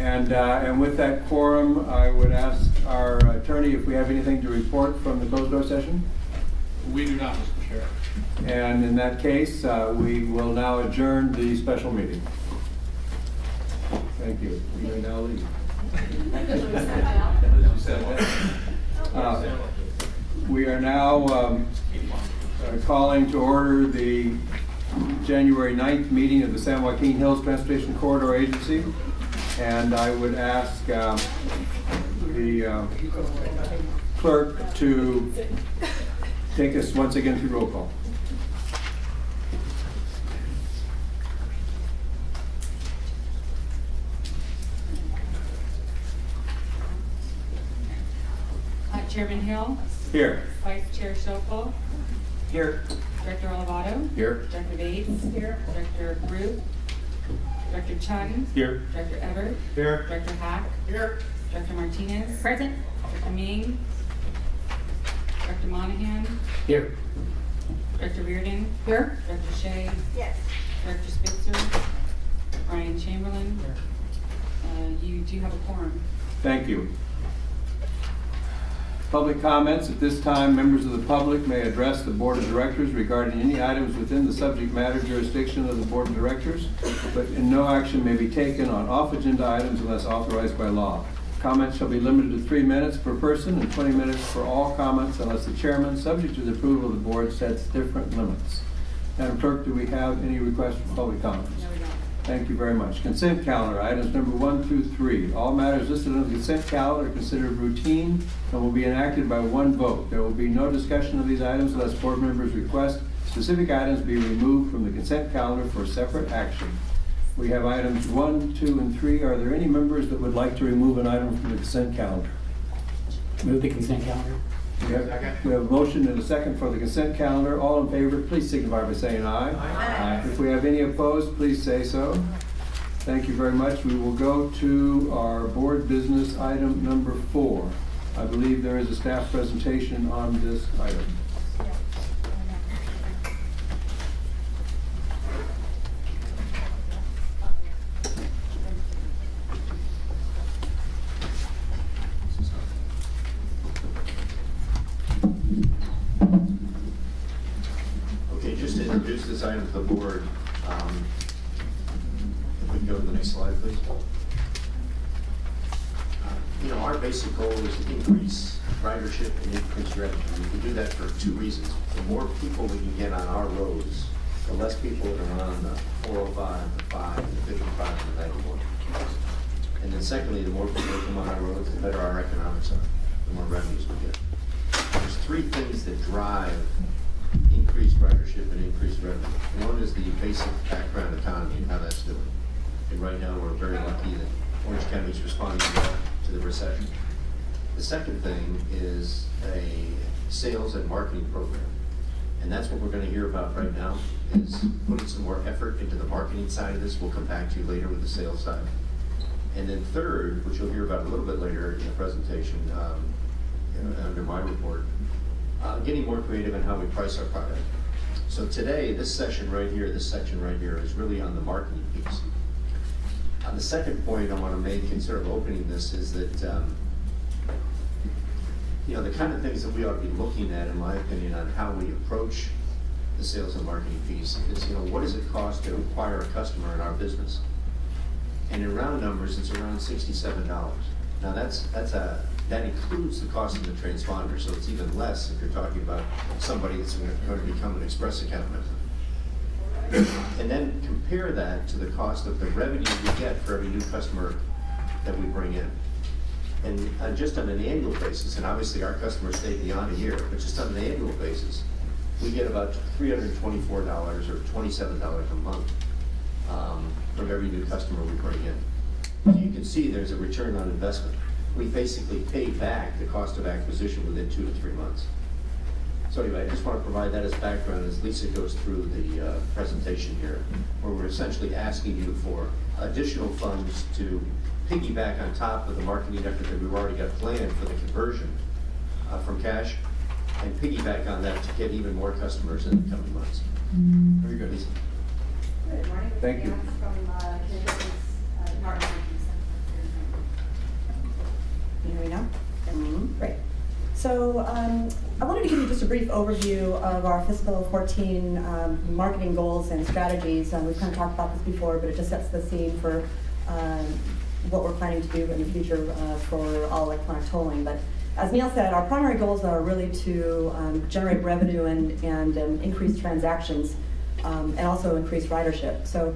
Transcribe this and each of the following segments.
And with that quorum, I would ask our attorney if we have anything to report from the closed door session. We do not, Mr. Chair. And in that case, we will now adjourn the special meeting. Thank you. You may now leave. We are now calling to order the January 9th meeting of the San Joaquin Hills Transportation Corridor Agency. And I would ask the clerk to take us once again through roll call. Chairman Hill. Here. Vice Chair Schofel. Here. Director Olivato. Here. Director Bates. Here. Director Root. Director Chun. Here. Director Everett. Here. Director Hack. Here. Director Martinez. Present. Director Ming. Director Monahan. Here. Director Reardon. Here. Director Shea. Yes. Director Spitzer. Brian Chamberlain. You do have a quorum. Thank you. Public comments. At this time, members of the public may address the Board of Directors regarding any items within the subject matter jurisdiction of the Board of Directors, but no action may be taken on off-agenda items unless authorized by law. Comments shall be limited to 3 minutes per person and 20 minutes for all comments unless the chairman, subject to the approval of the board, sets different limits. Madam Clerk, do we have any requests for public comments? No, we don't. Thank you very much. Consent calendar, items number 1 through 3. All matters listed on the consent calendar are considered routine and will be enacted by one vote. There will be no discussion of these items unless board members request specific items be removed from the consent calendar for separate action. We have items 1, 2, and 3. Are there any members that would like to remove an item from the consent calendar? Move the consent calendar. We have a motion and a second for the consent calendar. All in favor, please signify by saying aye. Aye. If we have any opposed, please say so. Thank you very much. We will go to our board business item number 4. I believe there is a staff presentation on this item. Okay, just to introduce this item to the board, if we can go to the next slide, please. Our basic goal is to increase ridership and increase revenue. We can do that for 2 reasons. The more people we can get on our roads, the less people that are on the 405, the 5, the 55, and the 91. And then secondly, the more people that come on our roads, the better our economics are, the more revenues we get. There's 3 things that drive increased ridership and increased revenue. One is the basic background economy and how that's doing. And right now, we're very lucky that Orange County is responding well to the recession. The second thing is a sales and marketing program. And that's what we're going to hear about right now, is putting some more effort into the marketing side of this. We'll come back to you later with the sales side. And then third, which you'll hear about a little bit later in the presentation under my report, getting more creative in how we price our product. So today, this section right here is really on the marketing piece. The second point I want to make in sort of opening this is that, the kind of things that we ought to be looking at, in my opinion, on how we approach the sales and marketing piece is, what does it cost to acquire a customer in our business? And in round numbers, it's around $67. Now that includes the cost of the transponder, so it's even less if you're talking about somebody that's going to become an Express account member. And then compare that to the cost of the revenue we get for every new customer that we bring in. And just on an annual basis, and obviously our customers stay beyond a year, but just on an annual basis, we get about $324 or $27 a month from every new customer we bring in. So you can see there's a return on investment. We basically pay back the cost of acquisition within 2 to 3 months. So anyway, I just want to provide that as background as Lisa goes through the presentation here, where we're essentially asking you for additional funds to piggyback on top of the marketing effort that we've already got planned for the conversion from cash, and piggyback on that to get even more customers in the coming months. Very good. Good morning. Thank you. From Department of So I wanted to give you just a brief overview of our fiscal 14 marketing goals and strategies. We've kind of talked about this before, but it just sets the scene for what we're planning to do in the future for all electronic tolling. But as Neil said, our primary goals are really to generate revenue and increase transactions and also increase ridership. So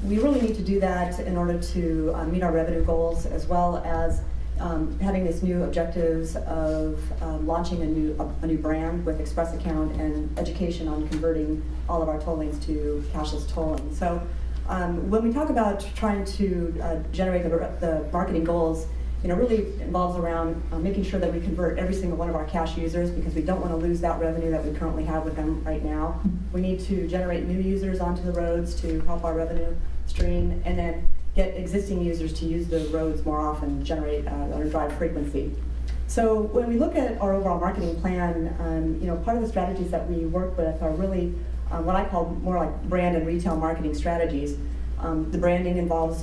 we really need to do that in order to meet our revenue goals, as well as having these new objectives of launching a new brand with Express Account and education on converting all of our tollings to cashless tolling. So when we talk about trying to generate the marketing goals, really involves around making sure that we convert every single one of our cash users, because we don't want to lose that revenue that we currently have with them right now. We need to generate new users onto the roads to help our revenue stream, and then get existing users to use the roads more often, generate or drive frequency. So when we look at our overall marketing plan, part of the strategies that we work with are really what I call more like brand and retail marketing strategies. The branding involves,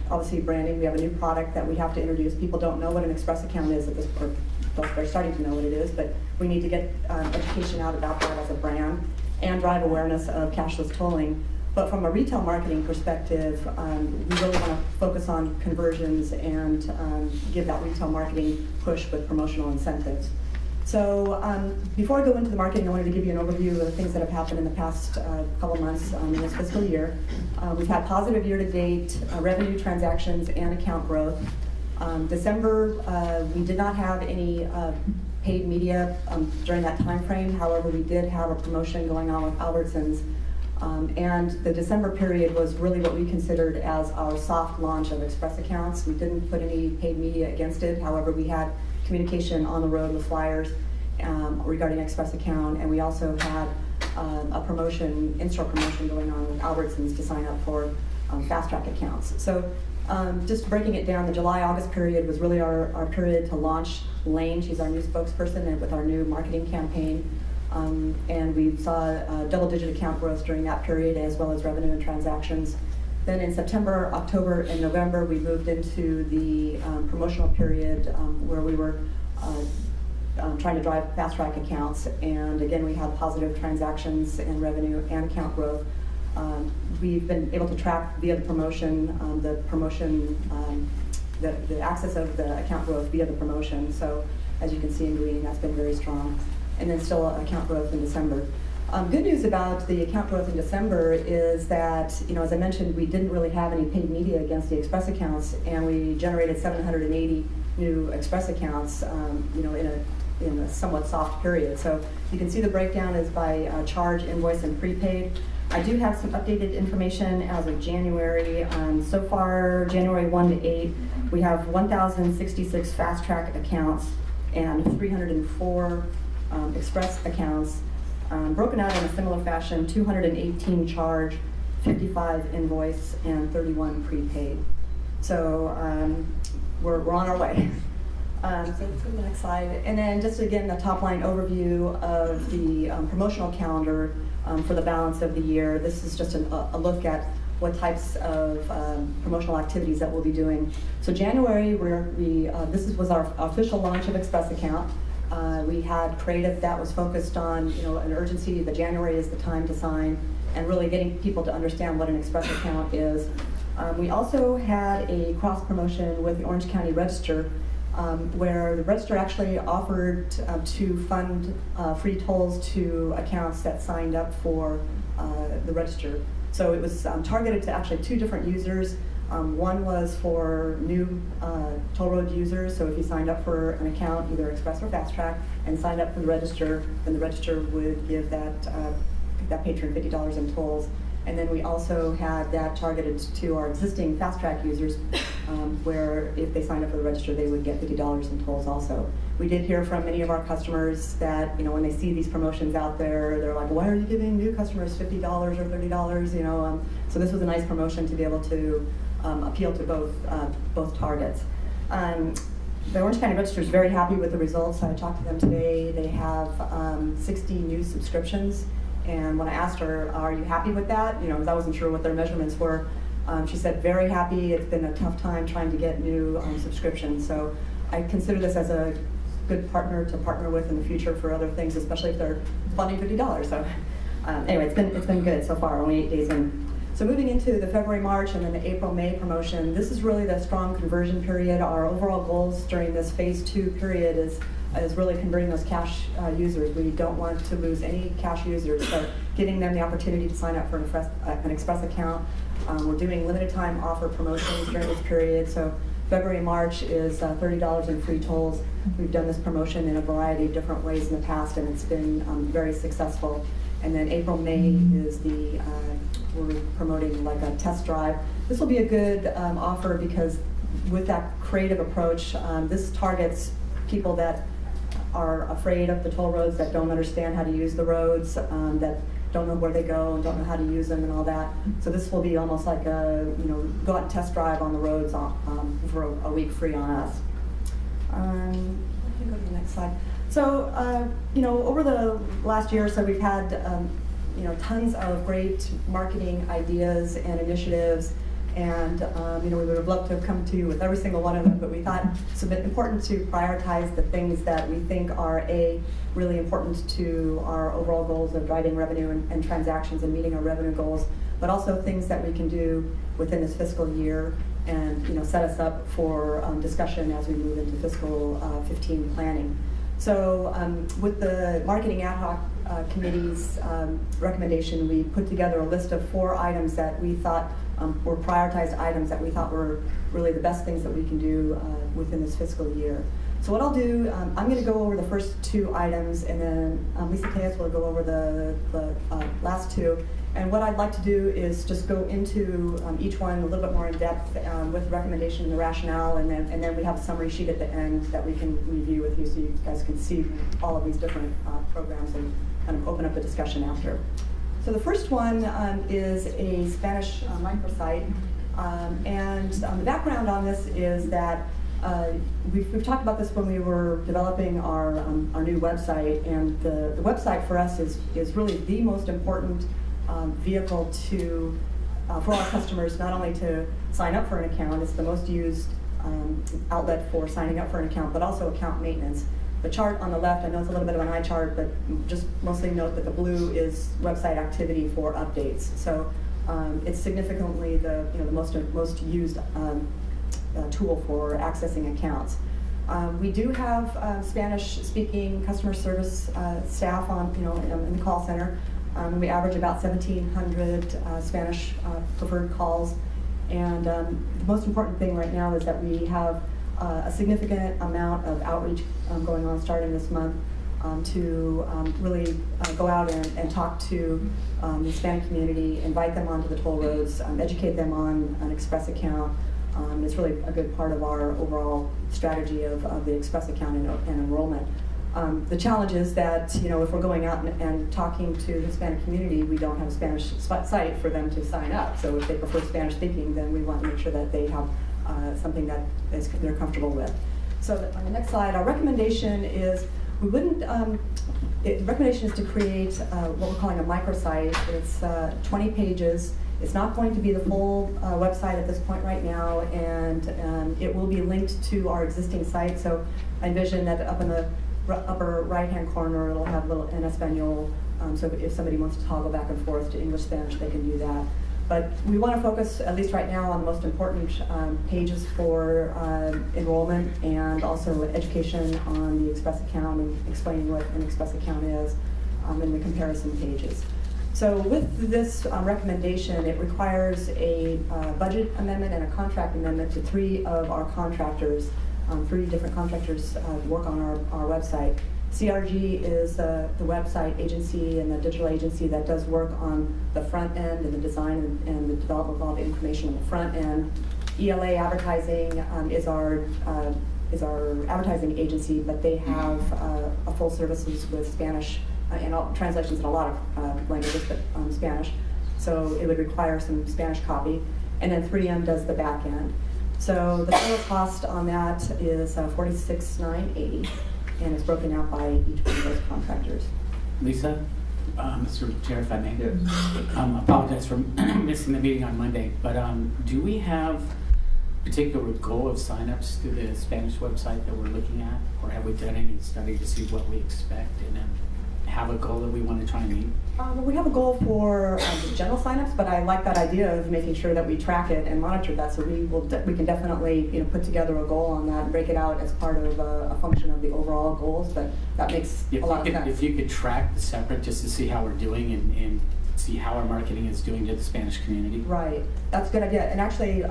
obviously branding. We have a new product that we have to introduce. People don't know what an Express Account is at this point. They're starting to know what it is, but we need to get education out about that as a brand and drive awareness of cashless tolling. But from a retail marketing perspective, we really want to focus on conversions and give that retail marketing push with promotional incentives. So before I go into the marketing, I wanted to give you an overview of the things that have happened in the past couple months in this fiscal year. We've had positive year-to-date revenue, transactions, and account growth. December, we did not have any paid media during that time frame. However, we did have a promotion going on with Albertsons. And the December period was really what we considered as our soft launch of Express Accounts. We didn't put any paid media against it. However, we had communication on the road with flyers regarding Express Account, and we also had a promotion, in-store promotion going on with Albertsons to sign up for fast track accounts. So just breaking it down, the July-August period was really our period to launch Lane. She's our new spokesperson, and with our new marketing campaign. And we saw double-digit account growth during that period, as well as revenue and transactions. Then in September, October, and November, we moved into the promotional period where we were trying to drive fast-track accounts. And again, we had positive transactions and revenue and account growth. We've been able to track via the promotion, the access of the account growth via the promotion. So as you can see in green, that's been very strong. And then still account growth in December. Good news about the account growth in December is that, as I mentioned, we didn't really have any paid media against the Express Accounts, and we generated 780 new Express Accounts, in a somewhat soft period. So you can see the breakdown is by charge, invoice, and prepaid. I do have some updated information as of January. So far, January 1 to 8, we have 1,066 fast track accounts and 304 Express Accounts. Broken out in a similar fashion, 218 charge, 55 invoice, and 31 prepaid. So we're on our way. So let's go to the next slide. And then just again, the top line overview of the promotional calendar for the balance of the year. This is just a look at what types of promotional activities that we'll be doing. So January, this was our official launch of Express Account. We had creative that was focused on, an urgency that January is the time to sign, and really getting people to understand what an Express Account is. We also had a cross promotion with the Orange County Register, where the Register actually offered to fund free tolls to accounts that signed up for the Register. So it was targeted to actually two different users. One was for new toll road users, so if you signed up for an account, either Express or Fast Track, and signed up for the Register, then the Register would give that patron $50 in tolls. And then we also had that targeted to our existing Fast Track users, where if they signed up for the Register, they would get $50 in tolls also. We did hear from many of our customers that, when they see these promotions out there, they're like, why are you giving new customers $50 or $30? So this was a nice promotion to be able to appeal to both targets. The Orange County Register is very happy with the results. I talked to them today. They have 60 new subscriptions. And when I asked her, are you happy with that? Because I wasn't sure what their measurements were. She said, very happy. It's been a tough time trying to get new subscriptions. So I consider this as a good partner to partner with in the future for other things, especially if they're funding $50. So anyway, it's been good so far, only 8 days in. So moving into the February, March, and then the April, May promotion, this is really the strong conversion period. Our overall goals during this phase 2 period is really converting those cash users. We don't want to lose any cash users, so giving them the opportunity to sign up for an Express account. We're doing limited time offer promotions during this period. So February, March is $30 in free tolls. We've done this promotion in a variety of different ways in the past, and it's been very successful. And then April, May is we're promoting like a test drive. This will be a good offer because with that creative approach, this targets people that are afraid of the toll roads, that don't understand how to use the roads, that don't know where they go and don't know how to use them and all that. So this will be almost like a, go out and test drive on the roads for a week free on us. Let me go to the next slide. So, over the last year or so, we've had, tons of great marketing ideas and initiatives. And, we would have loved to have come to you with every single one of them, but we thought it's a bit important to prioritize the things that we think are, really important to our overall goals of driving revenue and transactions and meeting our revenue goals, but also things that we can do within this fiscal year and, set us up for discussion as we move into fiscal 15 planning. So with the Marketing Ad Hoc Committee's recommendation, we put together a list of 4 items that we thought were prioritized items that we thought were really the best things that we can do within this fiscal year. So what I'll do, I'm going to go over the first 2 items, and then Lisa Tejas will go over the last 2. And what I'd like to do is just go into each one a little bit more in depth with the recommendation and the rationale, and then we have a summary sheet at the end that we can review with you so you guys can see all of these different programs and kind of open up the discussion after. So the first one is a Spanish microsite, and the background on this is that we've talked about this when we were developing our new website, and the website for us is really the most important vehicle for our customers, not only to sign up for an account. It's the most used outlet for signing up for an account, but also account maintenance. The chart on the left, I know it's a little bit of an eye chart, but just mostly note that the blue is website activity for updates. So it's significantly the most used tool for accessing accounts. We do have Spanish-speaking customer service staff in the call center. We average about 1,700 Spanish preferred calls, and the most important thing right now is that we have a significant amount of outreach going on starting this month to really go out and talk to the Hispanic community, invite them onto the toll roads, educate them on an Express account. It's really a good part of our overall strategy of the Express account and enrollment. The challenge is that, if we're going out and talking to the Hispanic community, we don't have a Spanish site for them to sign up. So if they prefer Spanish speaking, then we want to make sure that they have something that they're comfortable with. So on the next slide, our recommendation is the recommendation is to create what we're calling a microsite. It's 20 pages. It's not going to be the full website at this point right now, and it will be linked to our existing site. So I envision that up in the upper right-hand corner, it'll have a little en Espanol, so if somebody wants to toggle back and forth to English, Spanish, they can do that. But we want to focus, at least right now, on the most important pages for enrollment and also education on the Express account and explaining what an Express account is in the comparison pages. So with this recommendation, it requires a budget amendment and a contract amendment to 3 of our contractors. 3 different contractors work on our website. CRG is the website agency and the digital agency that does work on the front end and the design and the development of all the information on the front end. ELA Advertising is our advertising agency, but they have a full services with Spanish and translations in a lot of languages, but Spanish. So it would require some Spanish copy. And then 3M does the back end. So the total cost on that is $46,980, and it's broken out by each one of those contractors. Lisa, Mr. Chair, if I may. Yes. Apologize for missing the meeting on Monday, but do we have particular goal of signups to the Spanish website that we're looking at? Or have we done any study to see what we expect and then have a goal that we want to try and meet? We have a goal for just general signups, but I like that idea of making sure that we track it and monitor that. So we can definitely put together a goal on that and break it out as part of a function of the overall goals. But that makes a lot of sense. If you could track the separate just to see how we're doing and see how our marketing is doing to the Spanish community. Right, that's a good idea. And actually,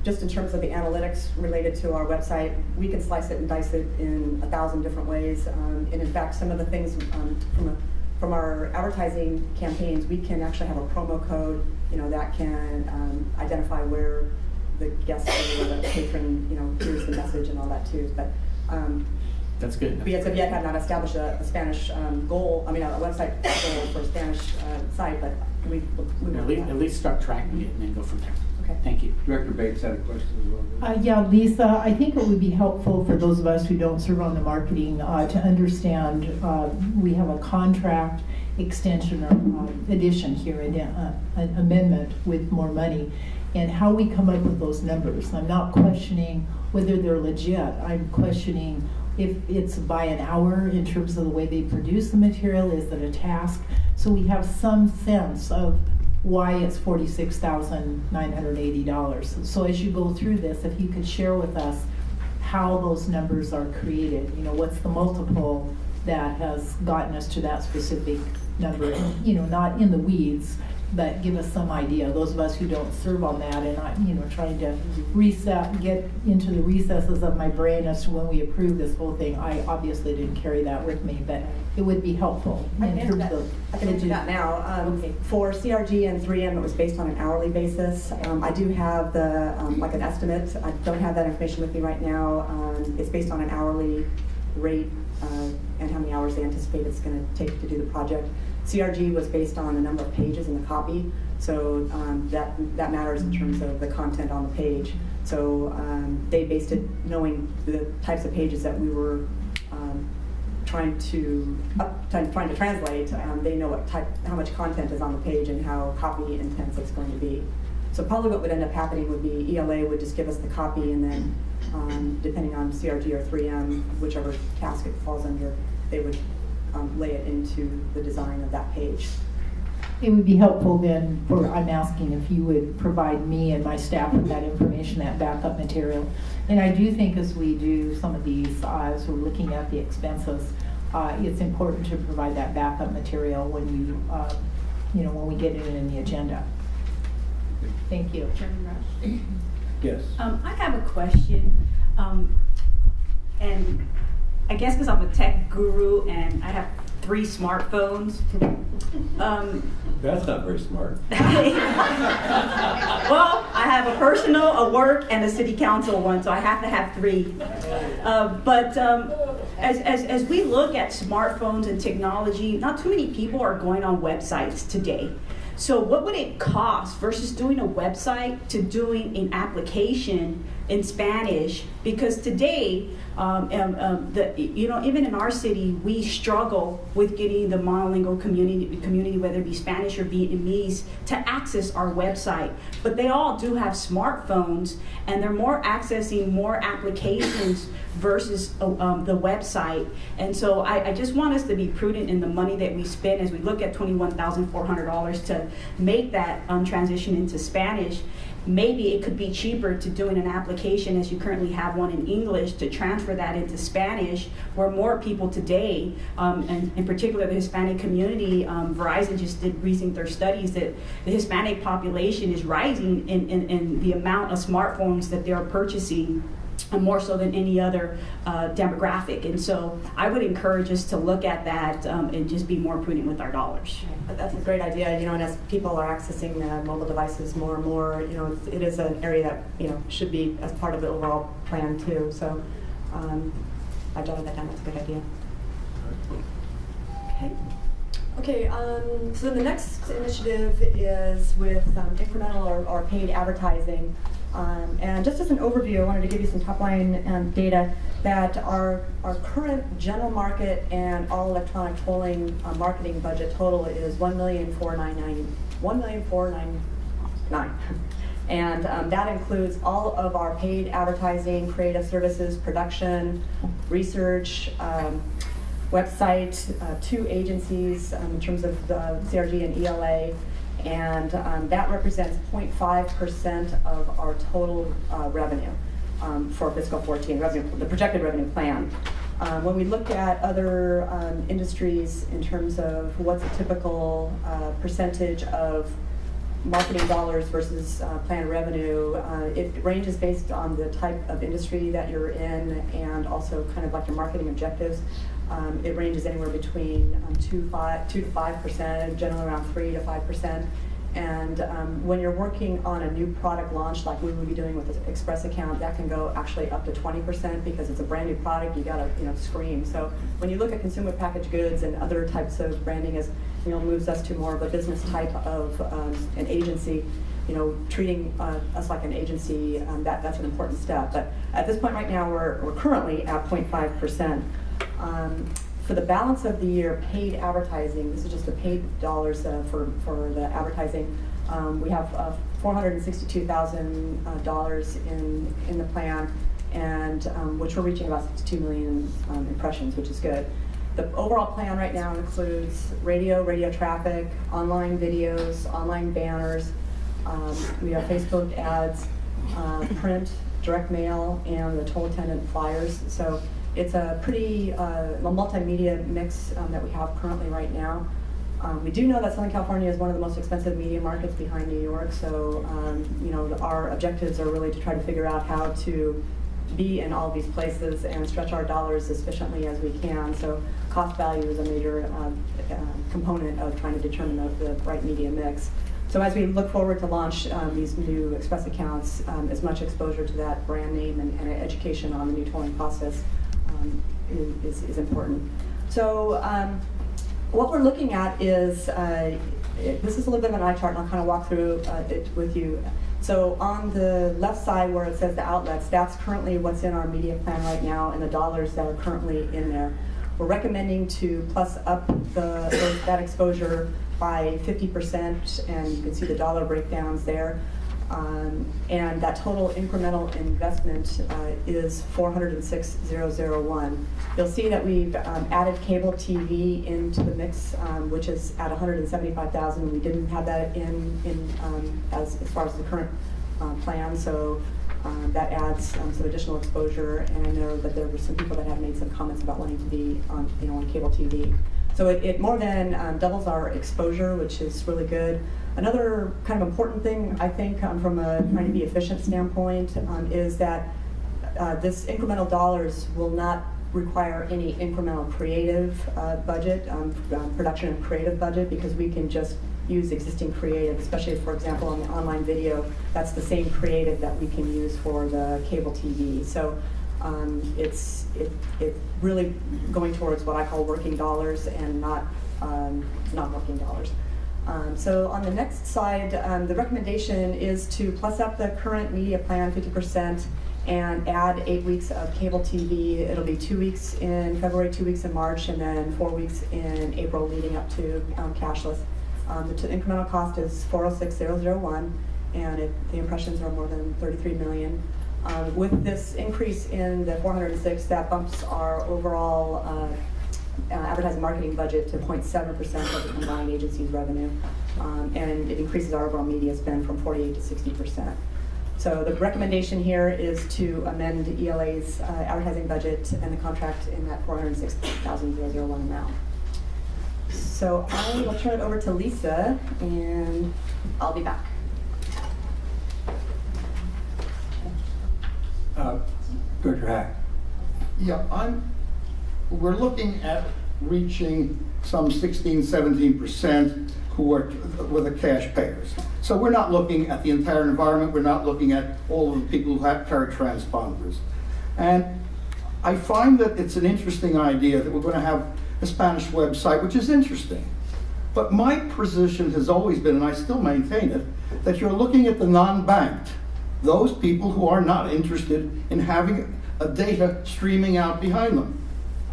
just in terms of the analytics related to our website, we can slice it and dice it in 1,000 different ways. And in fact, some of the things from our advertising campaigns, we can actually have a promo code, that can identify where the guest or the patron, hears the message and all that too. But That's good. we as of yet have not established a Spanish goal. I mean, a website goal for a Spanish site, but we will At do least, that. at least start tracking it and then go from there. Okay. Thank you. Director Bates had a question as well. Yeah, Lisa, I think it would be helpful for those of us who don't serve on the marketing to understand we have a contract extension or addition here, an amendment with more money, and how we come up with those numbers. I'm not questioning whether they're legit. I'm questioning if it's by an hour in terms of the way they produce the material. Is it a task? So we have some sense of why it's $46,980. So as you go through this, if you could share with us how those numbers are created, what's the multiple that has gotten us to that specific number, not in the weeds, but give us some idea. Those of us who don't serve on that, and I'm, trying to get into the recesses of my brain as to when we approve this whole thing. I obviously didn't carry that with me, but it would be helpful I in can answer terms that. of. I can answer that now. Okay. For CRG and 3M, it was based on an hourly basis. I do have the like an estimate. I don't have that information with me right now. It's based on an hourly rate and how many hours they anticipate it's going to take to do the project. CRG was based on the number of pages in the copy, so that matters in terms of the content on the page. So they based it knowing the types of pages that we were trying to translate. They know how much content is on the page and how copy intense it's going to be. So probably what would end up happening would be ELA would just give us the copy, and then depending on CRG or 3M, whichever task it falls under, they would lay it into the design of that page. It would be helpful then I'm asking if you would provide me and my staff with that information, that backup material. And I do think as we do some of these, as we're looking at the expenses, it's important to provide that backup material when when we get it in the agenda. Thank you. Chairman Rush. Yes. I have a question, and I guess because I'm a tech guru and I have 3 smartphones. That's not very smart. Well, I have a personal, a work, and a city council one, so I have to have 3. But as we look at smartphones and technology, not too many people are going on websites today. So what would it cost versus doing a website to doing an application in Spanish? Because today, even in our city, we struggle with getting the monolingual community, whether it be Spanish or Vietnamese, to access our website. But they all do have smartphones, and they're more accessing more applications versus the website. And so I just want us to be prudent in the money that we spend as we look at $21,400 to make that transition into Spanish. Maybe it could be cheaper to doing an application as you currently have one in English to transfer that into Spanish, where more people today, and in particular the Hispanic community, Verizon just did recent their studies that the Hispanic population is rising in the amount of smartphones that they're purchasing, more so than any other demographic. And so I would encourage us to look at that and just be more prudent with our dollars. But that's a great idea, and as people are accessing mobile devices more and more, it is an area that, should be as part of the overall plan too. So I jotted that down, that's a good idea. Okay, so the next initiative is with incremental or paid advertising. And just as an overview, I wanted to give you some top-line data that our current general market and all electronic tolling marketing budget total is $1,499,1,499. And that includes all of our paid advertising, creative services, production, research, website, 2 agencies in terms of the CRG and ELA, and that represents 0.5% of our total revenue for fiscal 14, the projected revenue plan. When we look at other industries in terms of what's a typical percentage of marketing dollars versus planned revenue, it ranges based on the type of industry that you're in and also kind of like your marketing objectives. It ranges anywhere between 2 to 5%, generally around 3 to 5%. And when you're working on a new product launch, like we would be doing with the Express account, that can go actually up to 20% because it's a brand new product. You gotta, scream. So when you look at consumer packaged goods and other types of branding, as moves us to more of a business type of an agency. Treating us like an agency, that's an important step. But at this point right now, we're currently at 0.5%. For the balance of the year, paid advertising, this is just the paid dollars for the advertising. We have $462,000 in the plan, and which we're reaching about 62 million impressions, which is good. The overall plan right now includes radio traffic, online videos, online banners. We have Facebook ads, print, direct mail, and the total attendant flyers. So it's a pretty multimedia mix that we have currently right now. We do know that Southern California is one of the most expensive media markets behind New York, so our objectives are really to try to figure out how to be in all these places and stretch our dollars as efficiently as we can. So cost value is a major component of trying to determine the right media mix. So as we look forward to launch these new Express accounts, as much exposure to that brand name and education on the new tolling process is important. So what we're looking at is, this is a little bit of an eye chart, and I'll kind of walk through it with you. So on the left side where it says the outlets, that's currently what's in our media plan right now and the dollars that are currently in there. We're recommending to plus up that exposure by 50%, and you can see the dollar breakdowns there. And that total incremental investment is $406,001. You'll see that we've added cable TV into the mix, which is at $175,000. We didn't have that in as far as the current plan, so that adds some additional exposure. And I know that there were some people that have made some comments about wanting to be on cable TV. So it more than doubles our exposure, which is really good. Another kind of important thing, I think, from a trying to be efficient standpoint, is that this incremental dollars will not require any incremental creative budget, production and creative budget, because we can just use existing creative, especially, for example, on the online video. That's the same creative that we can use for the cable TV. So it's really going towards what I call working dollars and not working dollars. So on the next slide, the recommendation is to plus up the current media plan 50% and add 8 weeks of cable TV. It'll be 2 weeks in February, 2 weeks in March, and then 4 weeks in April leading up to cashless. The incremental cost is $406,001, and the impressions are more than 33 million. With this increase in the 406, that bumps our overall advertising marketing budget to 0.7% of the combined agency's revenue, and it increases our overall media spend from 48 to 60%. So the recommendation here is to amend ELA's advertising budget and the contract in that $406,001 amount. So I will turn it over to Lisa, and I'll be back. Director Hack. Yeah, we're looking at reaching some 16-17% who are with the cash payers. So we're not looking at the entire environment. We're not looking at all of the people who have carry transponders. And I find that it's an interesting idea that we're going to have a Spanish website, which is interesting. But my position has always been, and I still maintain it, that you're looking at the non-banked, those people who are not interested in having a data streaming out behind them.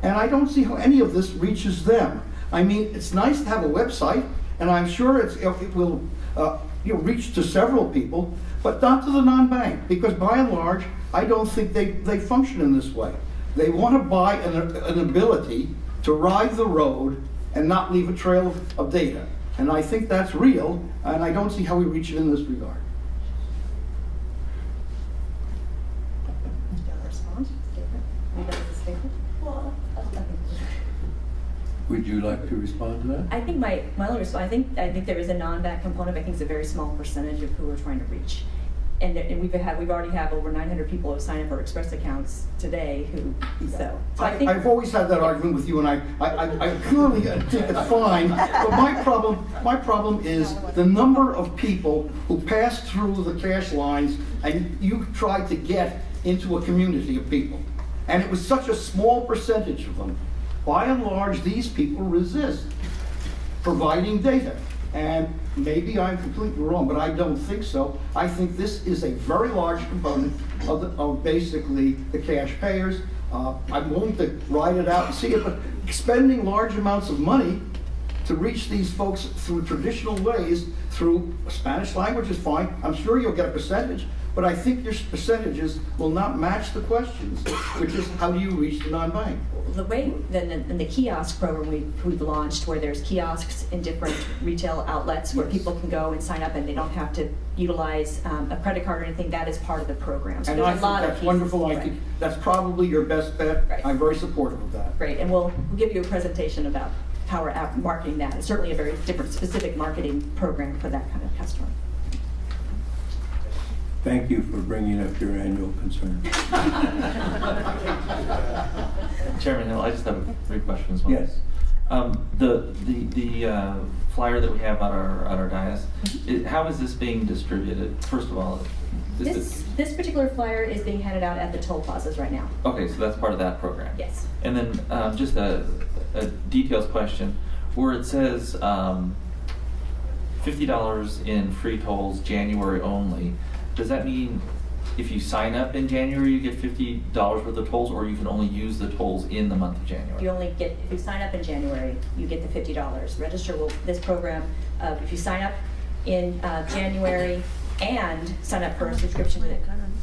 And I don't see how any of this reaches them. I mean, it's nice to have a website, and I'm sure it will reach to several people, but not to the non-bank, because by and large, I don't think they function in this way. They want to buy an ability to ride the road and not leave a trail of data. And I think that's real, and I don't see how we reach it in this regard. Do you want to respond? Statement? Anybody have a statement? Would you like to respond to that? I think my only response, I think there is a non-bank component, but I think it's a very small percentage of who we're trying to reach. And we've already have over 900 people who sign up for Express accounts today so I think I've always had that argument with you, and I clearly think it's fine, but my problem is the number of people who pass through the cash lines and you tried to get into a community of people. And it was such a small percentage of them. By and large, these people resist providing data. And maybe I'm completely wrong, but I don't think so. I think this is a very large component of basically the cash payers. I'm willing to ride it out and see it, but spending large amounts of money to reach these folks through traditional ways, through Spanish language is fine. I'm sure you'll get a percentage, but I think your percentages will not match the questions, which is how do you reach the non-bank? the way in the kiosk program we've launched, where there's kiosks in different retail outlets where people can go and sign up and they don't have to utilize a credit card or anything, that is part of the program. So And there's I a think lot of that's pieces. wonderful. I think that's probably your best bet. Right. I'm very supportive of that. Great, and we'll give you a presentation about how we're marketing that. It's certainly a very different, specific marketing program for that kind of customer. Thank you for bringing up your annual concern. Chairman Hill, I just have a brief question as well. Yes. The flyer that we have on our dais, how is this being distributed? First of all, This particular flyer is being handed out at the toll plazas right now. okay, so that's part of that program. Yes. And then just a details question, where it says $50 in free tolls January only. Does that mean if you sign up in January, you get $50 worth of tolls, or you can only use the tolls in the month of January? You only get, if you sign up in January, you get the $50. Register will, this program, if you sign up in January and sign up for a subscription to the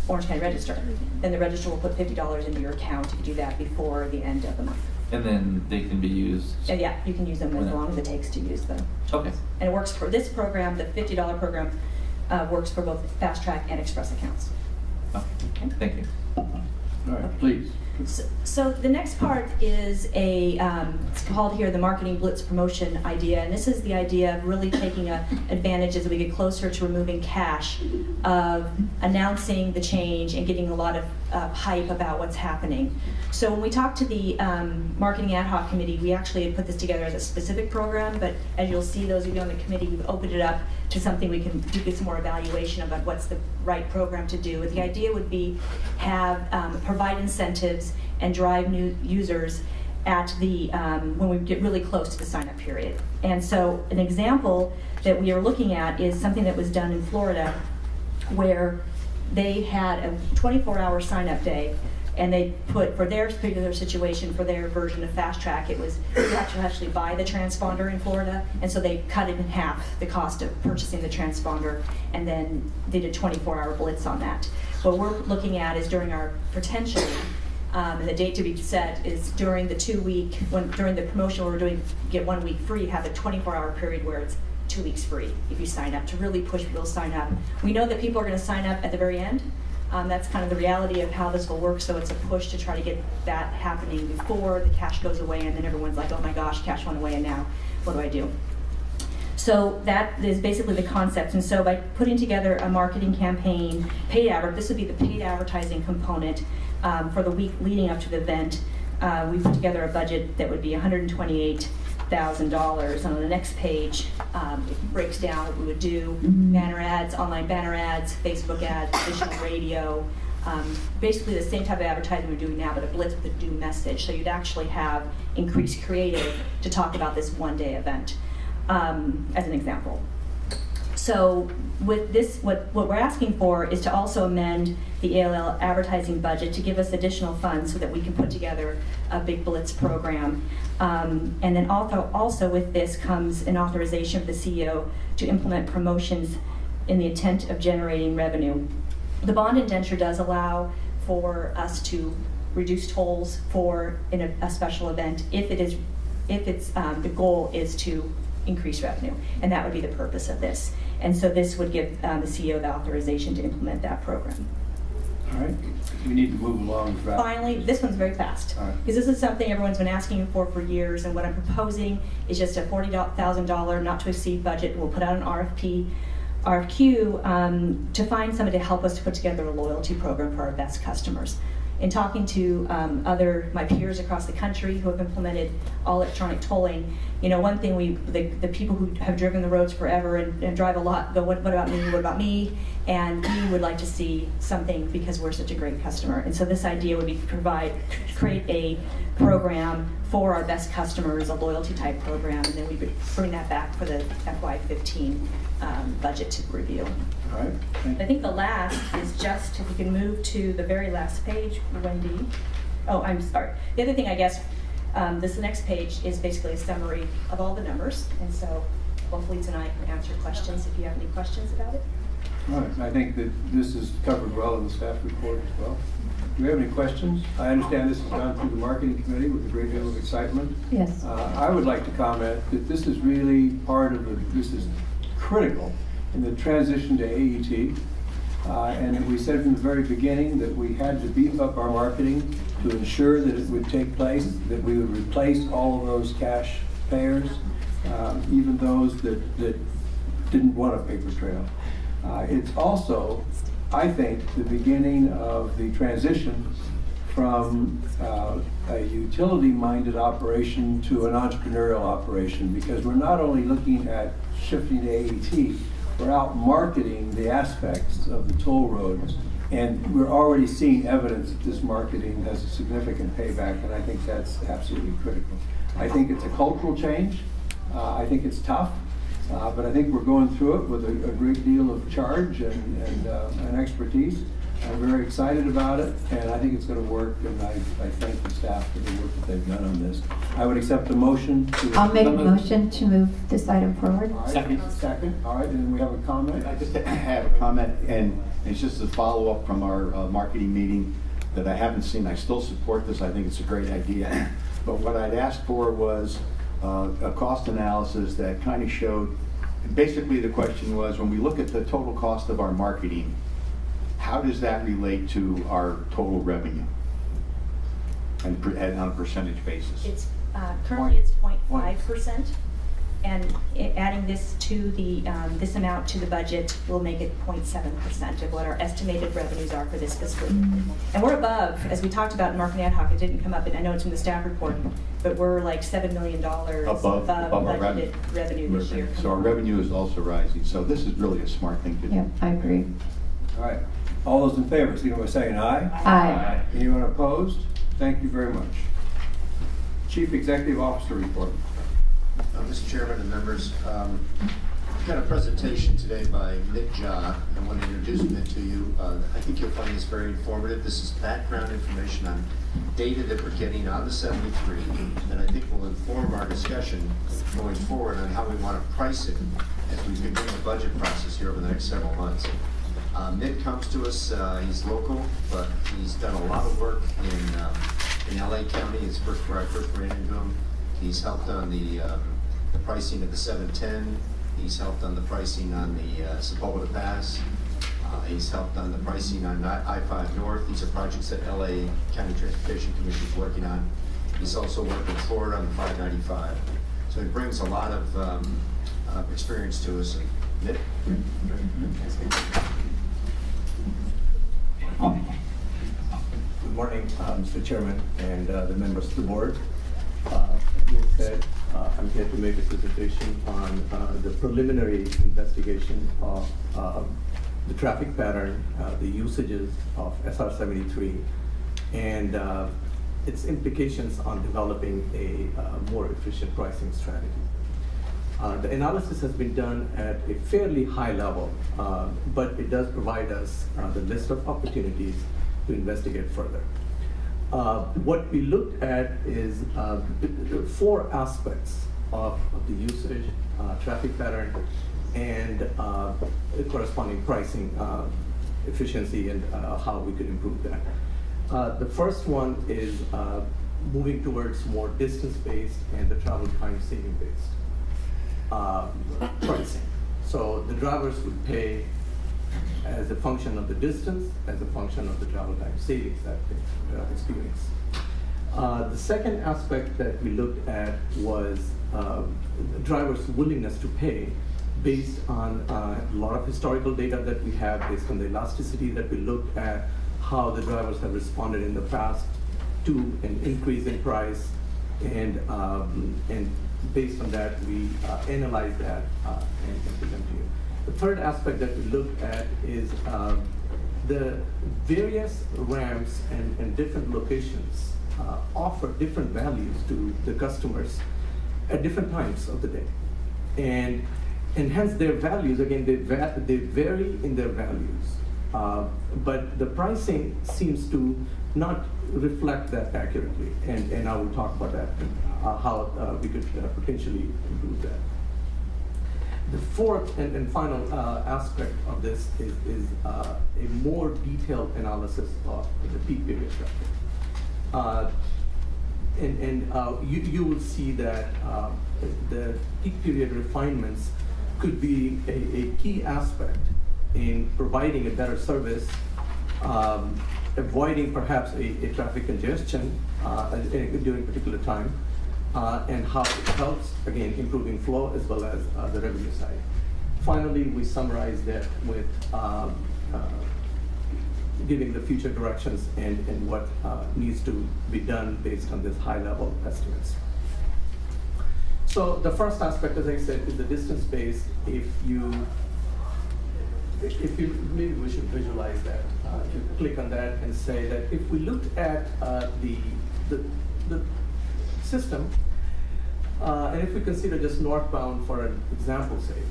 Orange County Register, then the Register will put $50 into your account if you do that before the end of the month. And then they can be used? And yeah, you can use them as long as it takes to use them. Okay. And it works for this program, the $50 program works for both Fast Track and Express accounts. Okay. Thank you. All right, please. So the next part is it's called here the Marketing Blitz Promotion idea, and this is the idea of really taking advantage as we get closer to removing cash, of announcing the change and getting a lot of hype about what's happening. So when we talked to the Marketing Ad Hoc Committee, we actually had put this together as a specific program, but as you'll see, those of you on the committee, we've opened it up to something we can do some more evaluation about what's the right program to do. The idea would be provide incentives and drive new users at the when we get really close to the sign-up period. And so an example that we are looking at is something that was done in Florida, where they had a 24-hour sign-up day, and they put, for their particular situation, for their version of Fast Track, it was you have to actually buy the transponder in Florida, and so they cut it in half, the cost of purchasing the transponder, and then did a 24-hour blitz on that. What we're looking at is during our potentially, and the date to be set is during the 2 week, during the promotion we're doing, get 1 week free, have a 24-hour period where it's 2 weeks free if you sign up, to really push people to sign up. We know that people are going to sign up at the very end. That's kind of the reality of how this will work, so it's a push to try to get that happening before the cash goes away, and then everyone's like, oh my gosh, cash went away, and now what do I do? So that is basically the concept, and so by putting together a marketing campaign, this would be the paid advertising component for the week leading up to the event. We put together a budget that would be $128,000. And on the next page, it breaks down what we would do: banner ads, online banner ads, Facebook ads, additional radio, basically the same type of advertising we're doing now, but a blitz with a new message. So you'd actually have increased creative to talk about this one-day event, as an example. So with this, what we're asking for is to also amend the ALL advertising budget to give us additional funds so that we can put together a big blitz program. And then also with this comes an authorization for the CEO to implement promotions in the intent of generating revenue. The bond indenture does allow for us to reduce tolls for in a special event if the goal is to increase revenue, and that would be the purpose of this. And so this would give the CEO the authorization to implement that program. All right, we need to move along. Finally, this one's very fast, All right. because this is something everyone's been asking for years, and what I'm proposing is just a $40,000 not to exceed budget. We'll put out an RFQ to find somebody to help us to put together a loyalty program for our best customers. In talking to my peers across the country who have implemented all electronic tolling, one thing the people who have driven the roads forever and drive a lot go, what about me, what about me? And we would like to see something because we're such a great customer. And so this idea would be to create a program for our best customers, a loyalty type program, and then we would bring that back for the FY15 budget to review. All right, thank I you. think the last is just, if we can move to the very last page, Wendy. Oh, I'm sorry. The other thing, I guess, this next page is basically a summary of all the numbers, and so hopefully tonight I can answer questions if you have any questions about it. All right, I think that this is covered well in the staff report as well. Do we have any questions? I understand this has gone through the marketing committee with a great deal of excitement. Yes. I would like to comment that this is really this is critical in the transition to AET. And we said from the very beginning that we had to beef up our marketing to ensure that it would take place, that we would replace all of those cash payers, even those that didn't want a paper trail. It's also, I think, the beginning of the transition from a utility-minded operation to an entrepreneurial operation, because we're not only looking at shifting to AET, we're out marketing the aspects of the toll roads, and we're already seeing evidence that this marketing has a significant payback, and I think that's absolutely critical. I think it's a cultural change. I think it's tough. But I think we're going through it with a great deal of charge and expertise. I'm very excited about it, and I think it's going to work, and I thank the staff for the work that they've done on this. I would accept a motion to... I'll make a motion to move this item forward. All right. Second. All right, and then we have a comment. I just have a comment, and it's just a follow-up from our marketing meeting that I haven't seen. I still support this. I think it's a great idea. But what I'd asked for was a cost analysis that kind of showed, basically the question was, when we look at the total cost of our marketing, how does that relate to our total revenue and on a percentage basis? It's currently it's 0.5%, and adding this to the this amount to the budget will make it 0.7% of what our estimated revenues are for this fiscal year. And we're above, as we talked about in marketing ad hoc. It didn't come up, and I know it's in the staff report, but we're like $7 million above our budgeted revenue this year. So our revenue is also rising. So this is really a smart thing to do. Yep, I agree. All right. All those in favor, signify by saying aye. Aye. Anyone opposed? Thank you very much. Chief Executive Officer report. Mr. Chairman and members, we've got a presentation today by Nick Jha. I want to introduce Nick to you. I think you'll find this very informative. This is background information on data that we're getting on the 73 that I think will inform our discussion going forward on how we want to price it as we begin the budget process here over the next several months. Nick comes to us, he's local, but he's done a lot of work in LA County. It's where I first ran into him. He's helped on the pricing of the 710. He's helped on the pricing on the Sepulveda Pass. He's helped on the pricing on I-5 North. These are projects that LA County Transportation Commission is working on. He's also worked in Florida on the 595. So he brings a lot of experience to us. And Nick? Good morning, Mr. Chairman and the members of the board. As you said, I'm here to make a presentation on the preliminary investigation of the traffic pattern, the usages of SR 73, and its implications on developing a more efficient pricing strategy. The analysis has been done at a fairly high level, but it does provide us the list of opportunities to investigate further. What we looked at is four aspects of the usage, traffic pattern, and corresponding pricing efficiency and how we could improve that. The first one is moving towards more distance-based and the travel time saving-based pricing. So the drivers would pay as a function of the distance, as a function of the travel time savings that they experience. The second aspect that we looked at was drivers' willingness to pay based on a lot of historical data that we have, based on the elasticity that we looked at, how the drivers have responded in the past to an increase in price, and based on that, we analyze that and present to you. The third aspect that we looked at is the various ramps and different locations offer different values to the customers at different times of the day. And hence their values, again, they vary in their values. But the pricing seems to not reflect that accurately. And I will talk about that, how we could potentially improve that. The fourth and final aspect of this is a more detailed analysis of the peak period traffic. You will see that the peak period refinements could be a key aspect in providing a better service, avoiding perhaps a traffic congestion during a particular time, and how it helps, again, improving flow as well as the revenue side. Finally, we summarize that with giving the future directions and what needs to be done based on this high-level estimates. So the first aspect, as I said, is the distance space. If you maybe we should visualize that. If you click on that and say that if we looked at the system, and if we consider just northbound for an example's sake,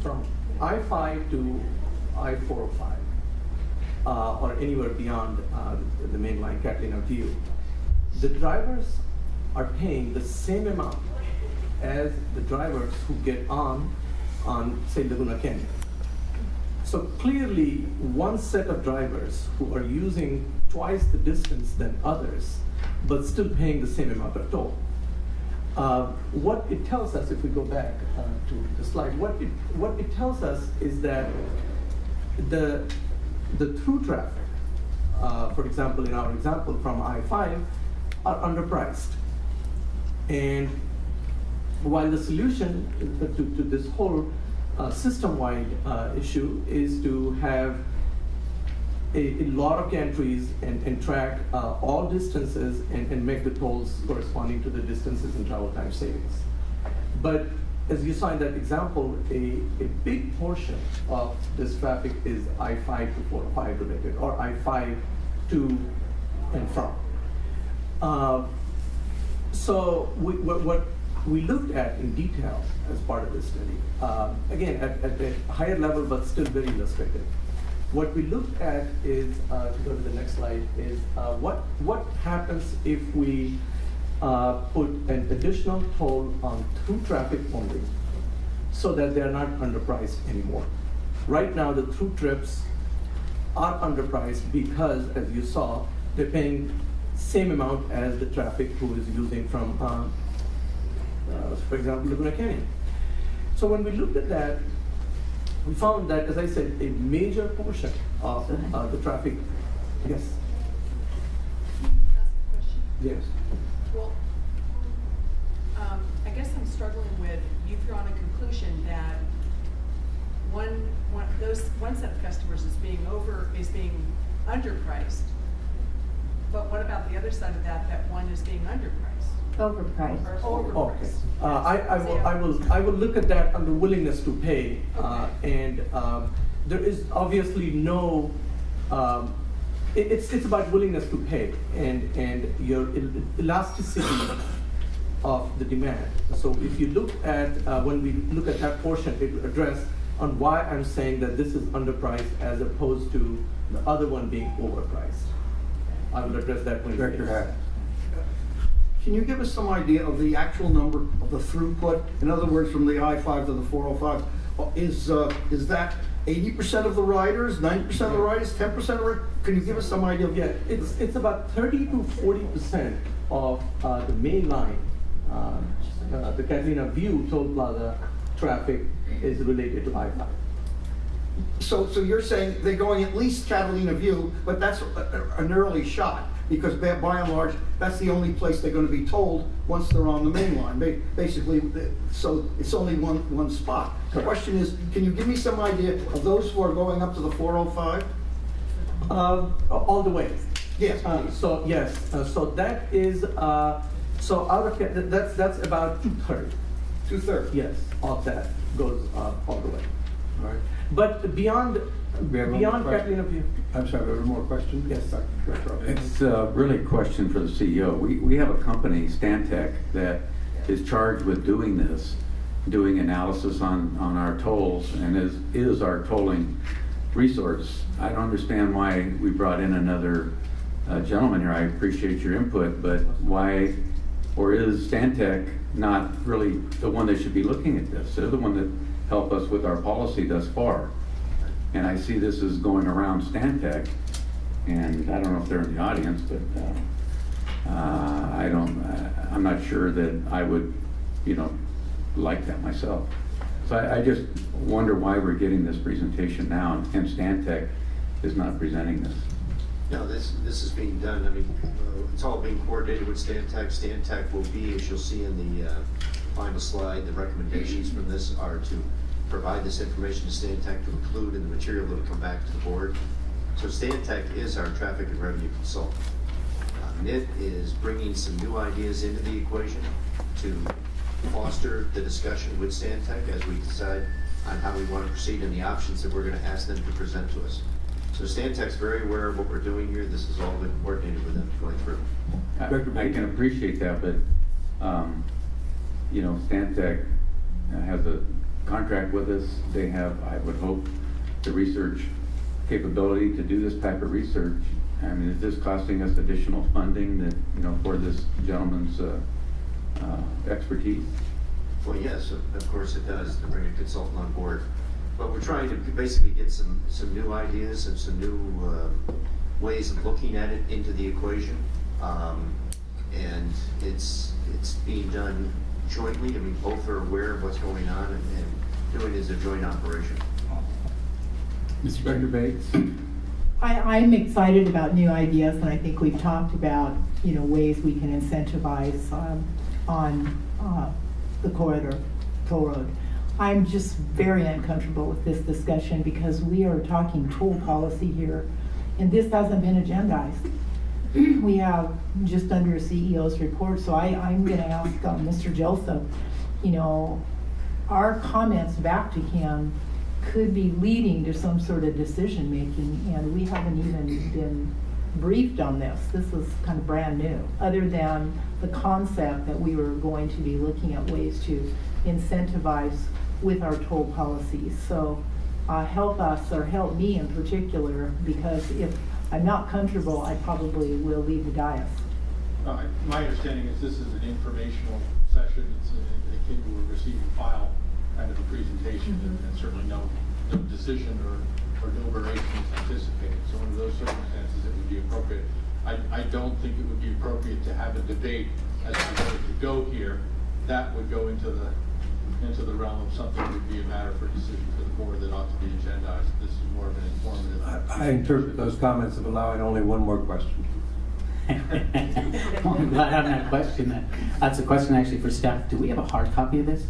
from I-5 to I-405, or anywhere beyond the main line, Catalina View, the drivers are paying the same amount as the drivers who get on say, Laguna Canyon. So clearly, one set of drivers who are using twice the distance than others, but still paying the same amount of toll. What it tells us, if we go back to the slide, what it tells us is that the through traffic, for example, in our example from I-5, are underpriced. And while the solution to this whole system-wide issue is to have a lot of gantries and track all distances and make the tolls corresponding to the distances and travel time savings. But as you saw in that example, a big portion of this traffic is I-5 to 405 related, or I-5 to and from. So what we looked at in detail as part of this study, again, at a higher level, but still very illustrative. What we looked at is, to go to the next slide, is what happens if we put an additional toll on through traffic only, so that they're not underpriced anymore. Right now, the through trips are underpriced because, as you saw, they're paying same amount as the traffic who is using from, for example, Laguna Canyon. So when we looked at that, we found that, as I said, a major portion of the traffic. Yes. Can I ask a question? Yes. Well, I guess I'm struggling with, you've drawn a conclusion that one set of customers is being underpriced. But what about the other side of that one is being underpriced? Overpriced. Or overpriced. Okay. I will look at that on the willingness to pay, and there is obviously no. It's about willingness to pay and your elasticity of the demand. So if you look at when we look at that portion, it addressed on why I'm saying that this is underpriced as opposed to the other one being overpriced. I will address that when Director Hatt. can you give us some idea of the actual number of the throughput? In other words, from the I-5 to the 405, is that 80% of the riders, 90% of the riders, 10% of the riders? Can you give us some idea? Yeah, it's about 30 to 40% of the main line, the Catalina View Toll Plaza traffic is related to I-5. So you're saying they're going at least Catalina View, but that's an early shot, because by and large, that's the only place they're gonna be told once they're on the main line. Basically, so it's only one spot. The question is, can you give me some idea of those who are going up to the 405? All the way. Yes. So yes, so that is, so out of, that's about 2/3. 2/3? Yes, of that goes all the way. All right. But beyond We have one more question. Catalina View. I'm sorry, we have one more question? Yes. It's really a question for the CEO. We have a company, Stantec, that is charged with doing this, doing analysis on our tolls, and is our tolling resource. I don't understand why we brought in another gentleman here. I appreciate your input, but why, or is Stantec not really the one that should be looking at this? They're the one that helped us with our policy thus far. And I see this is going around Stantec, and I don't know if they're in the audience, but I'm not sure that I would, like that myself. So I just wonder why we're getting this presentation now, and Stantec is not presenting this. No, this is being done, I mean, it's all being coordinated with Stantec. Stantec will be, as you'll see in the final slide, the recommendations from this are to provide this information to Stantec to include in the material that will come back to the board. So Stantec is our traffic and revenue consultant. NIT is bringing some new ideas into the equation to foster the discussion with Stantec as we decide on how we want to proceed and the options that we're going to ask them to present to us. So Stantec's very aware of what we're doing here. This has all been coordinated with them going through. I can appreciate that, but, Stantec has a contract with us. They have, I would hope, the research capability to do this type of research. I mean, is this costing us additional funding that, for this gentleman's expertise? Well, yes, of course it does, to bring a consultant on board. But we're trying to basically get some new ideas and some new ways of looking at it into the equation. And it's being done jointly. I mean, both are aware of what's going on and doing it as a joint operation. Mr. Director Bates? I'm excited about new ideas, and I think we've talked about, ways we can incentivize on the corridor, toll road. I'm just very uncomfortable with this discussion because we are talking toll policy here, and this hasn't been agendized. We have just under a CEO's report, so I'm gonna ask Mr. Joseph, our comments back to him could be leading to some sort of decision making, and we haven't even been briefed on this. This is kind of brand new, other than the concept that we were going to be looking at ways to incentivize with our toll policies. So help us, or help me in particular, because if I'm not comfortable, I probably will leave the dais. My understanding is this is an informational session. It's akin to a receive and file kind of a presentation, and certainly no decision or deliberations anticipated. So under those circumstances, it would be appropriate. I don't think it would be appropriate to have a debate as to whether to go here. That would go into the realm of something that would be a matter for decision for the board that ought to be agendized. This is more of an informative. I interpret those comments of allowing only one more question. I'm glad I have that question. That's a question actually for staff. Do we have a hard copy of this?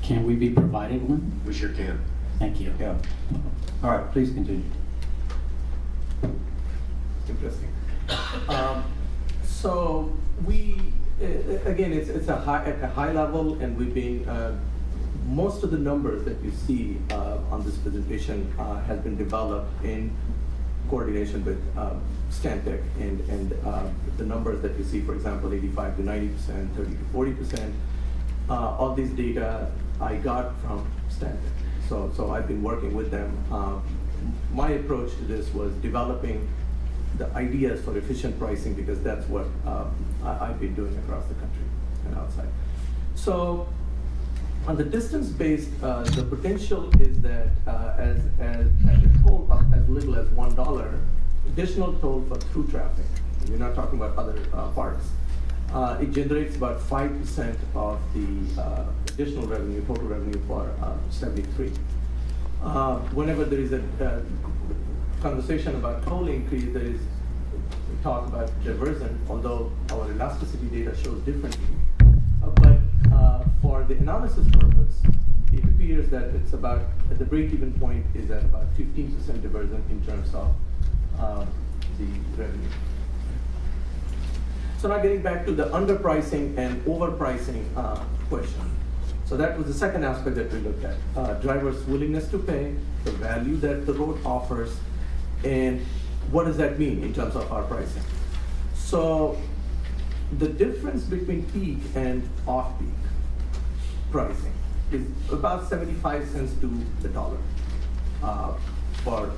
Can we be provided one? We sure can. Thank you. Yeah. All right, please continue. Interesting. So we, again, it's at a high level, and we've been, most of the numbers that you see on this presentation has been developed in coordination with Stantec, and the numbers that you see, for example, 85 to 90%, 30 to 40%, all these data I got from Stantec. So I've been working with them. My approach to this was developing the ideas for efficient pricing, because that's what I've been doing across the country and outside. So on the distance-based, the potential is that as a toll of as little as $1, additional toll for through traffic, we're not talking about other parts, it generates about 5% of the additional revenue, total revenue for 73. Whenever there is a conversation about toll increase, there is talk about diversion, although our elasticity data shows differently. But for the analysis purpose, it appears that it's about, the break-even point is at about 15% diversion in terms of the revenue. So now getting back to the underpricing and overpricing question. So that was the second aspect that we looked at. Drivers' willingness to pay, the value that the road offers, and what does that mean in terms of our pricing? So the difference between peak and off-peak pricing is about 75 cents to the dollar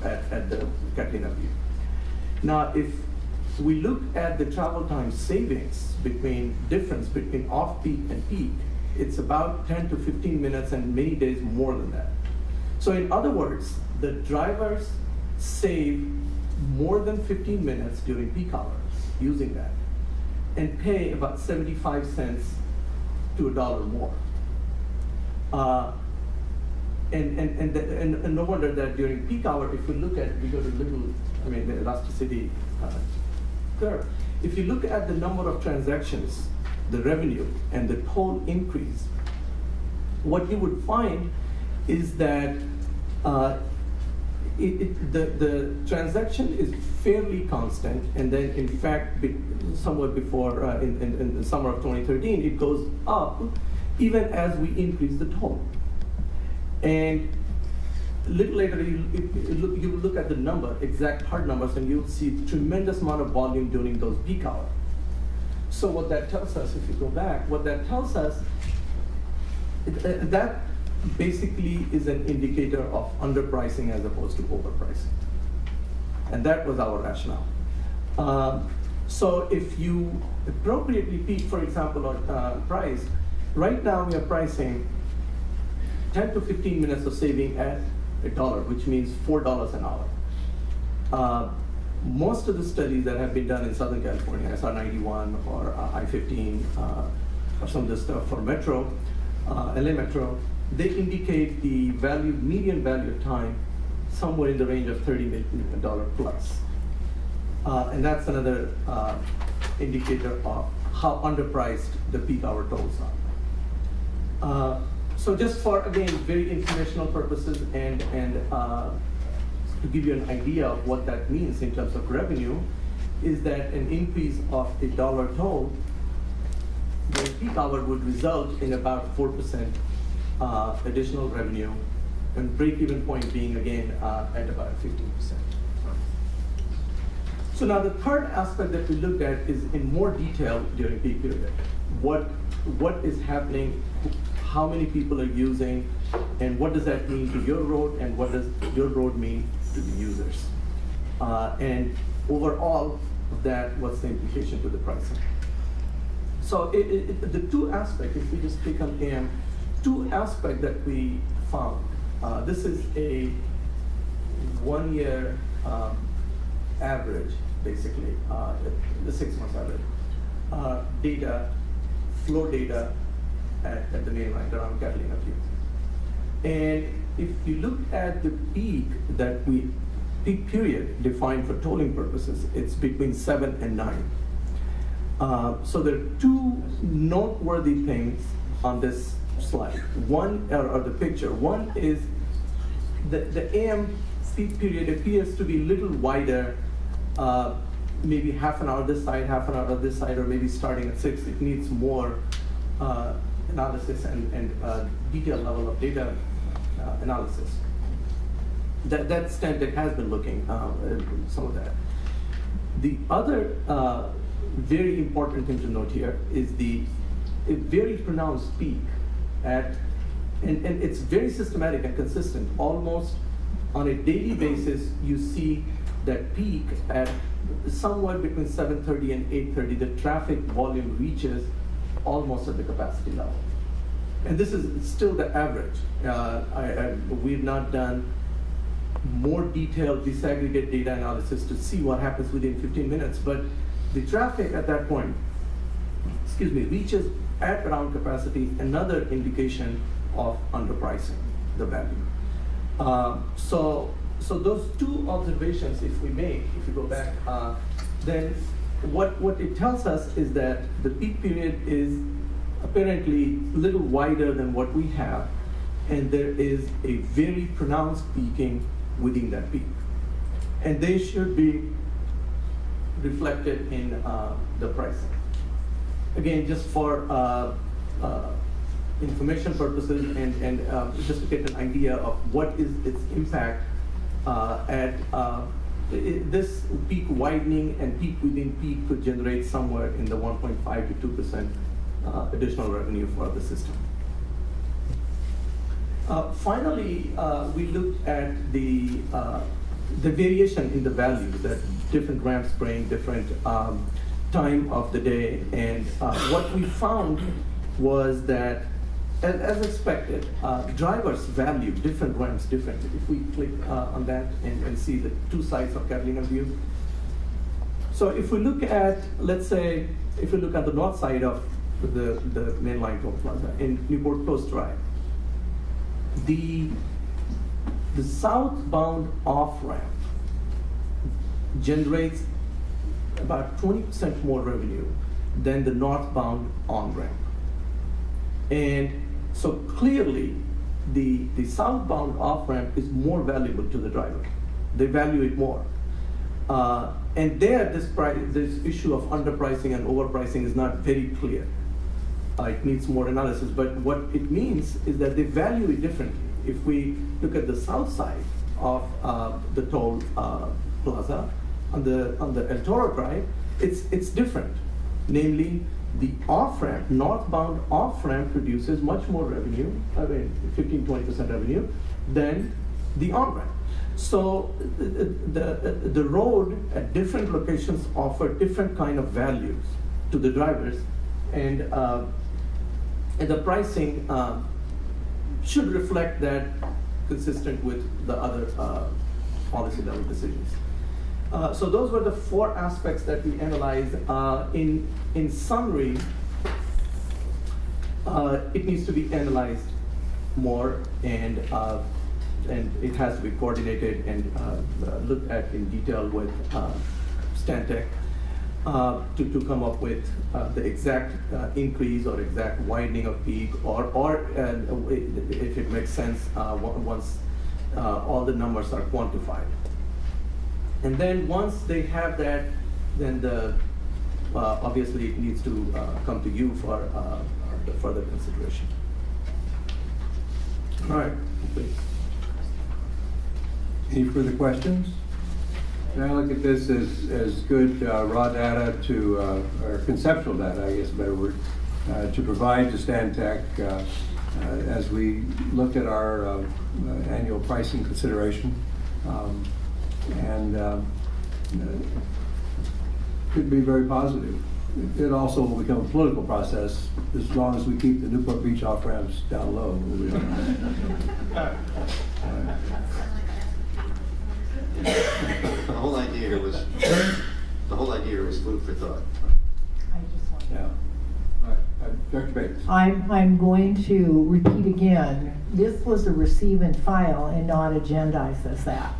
at the Catalina View. Now, if we look at the travel time savings difference between off-peak and peak, it's about 10 to 15 minutes and many days more than that. So in other words, the drivers save more than 15 minutes during peak hours using that and pay about 75 cents to $1 more. And no wonder that during peak hour, if we go to the elasticity curve. If you look at the number of transactions, the revenue, and the toll increase, what you would find is that the transaction is fairly constant, and then in fact, somewhat before, in the summer of 2013, it goes up even as we increase the toll. And a little later, you look at the number, exact hard numbers, and you'll see tremendous amount of volume during those peak hours. So what that tells us, if you go back, what that tells us, that basically is an indicator of underpricing as opposed to overpricing. And that was our rationale. So if you appropriately peak, for example, on price, right now we are pricing 10 to 15 minutes of saving at $1, which means $4 an hour. Most of the studies that have been done in Southern California, SR91 or I-15, or some of the stuff for Metro, LA Metro, they indicate the median value of time somewhere in the range of $30 plus. And that's another indicator of how underpriced the peak hour tolls are. So just for, again, very informational purposes and to give you an idea of what that means in terms of revenue, is that an increase of $1 toll during peak hour would result in about 4% additional revenue, and break-even point being, again, at about 15%. So now the third aspect that we looked at is in more detail during peak period. What is happening, how many people are using, and what does that mean to your road, and what does your road mean to the users? And overall of that, what's the implication to the pricing? So the two aspects, if we just click on AM, two aspects that we found. This is a 1 year average, basically, the 6 months average. Data, flow data at the main line around Catalina View. And if you look at the peak peak period defined for tolling purposes, it's between 7 and 9. So there are two noteworthy things on this slide. One, or the picture, one is the AM peak period appears to be a little wider, maybe half an hour this side, half an hour this side, or maybe starting at 6. It needs more analysis and detailed level of data analysis. That Stantec has been looking at some of that. The other very important thing to note here is a very pronounced peak and it's very systematic and consistent. Almost on a daily basis, you see that peak at somewhere between 7:30 and 8:30, the traffic volume reaches almost at the capacity level. And this is still the average. We've not done more detailed disaggregate data analysis to see what happens within 15 minutes, but the traffic at that point, reaches at around capacity, another indication of underpricing the value. So those two observations, if we go back, then what it tells us is that the peak period is apparently a little wider than what we have, and there is a very pronounced peaking within that peak. And they should be reflected in the pricing. Again, just for information purposes and just to get an idea of what is its impact this peak widening and peak within peak could generate somewhere in the 1.5 to 2% additional revenue for the system. Finally, we looked at the variation in the value that different ramps bring, different time of the day, and what we found was that, as expected, drivers value different ramps differently. If we click on that and see the two sides of Catalina View. So if we look at, let's say, if we look at the north side of the mainline toll plaza in Newport Coast Drive, the southbound off-ramp generates about 20% more revenue than the northbound on-ramp. And so clearly, the southbound off-ramp is more valuable to the driver. They value it more. And there, this issue of underpricing and overpricing is not very clear. It needs more analysis, but what it means is that they value it differently. If we look at the south side of the toll plaza, on the El Toro Drive, it's different. Namely, the off-ramp, northbound off-ramp produces much more revenue, 15-20% revenue, than the on-ramp. So the road at different locations offer different kind of values to the drivers, and the pricing should reflect that, consistent with the other policy level decisions. So those were the four aspects that we analyzed. In summary, it needs to be analyzed more, and it has to be coordinated and looked at in detail with Stantec to come up with the exact increase or exact widening of peak, or if it makes sense, once all the numbers are quantified. And then once they have that, then obviously it needs to come to you for the further consideration. All right, please. Any further questions? And I look at this as good raw data or conceptual data, I guess a better word, to provide to Stantec as we look at our annual pricing consideration. Could be very positive. It also will become a political process as long as we keep the Newport Beach off-ramps down low. The whole idea here was food for thought. Yeah. All right. Dr. Bates. I'm going to repeat again, this was a receive and file and not agendize as that.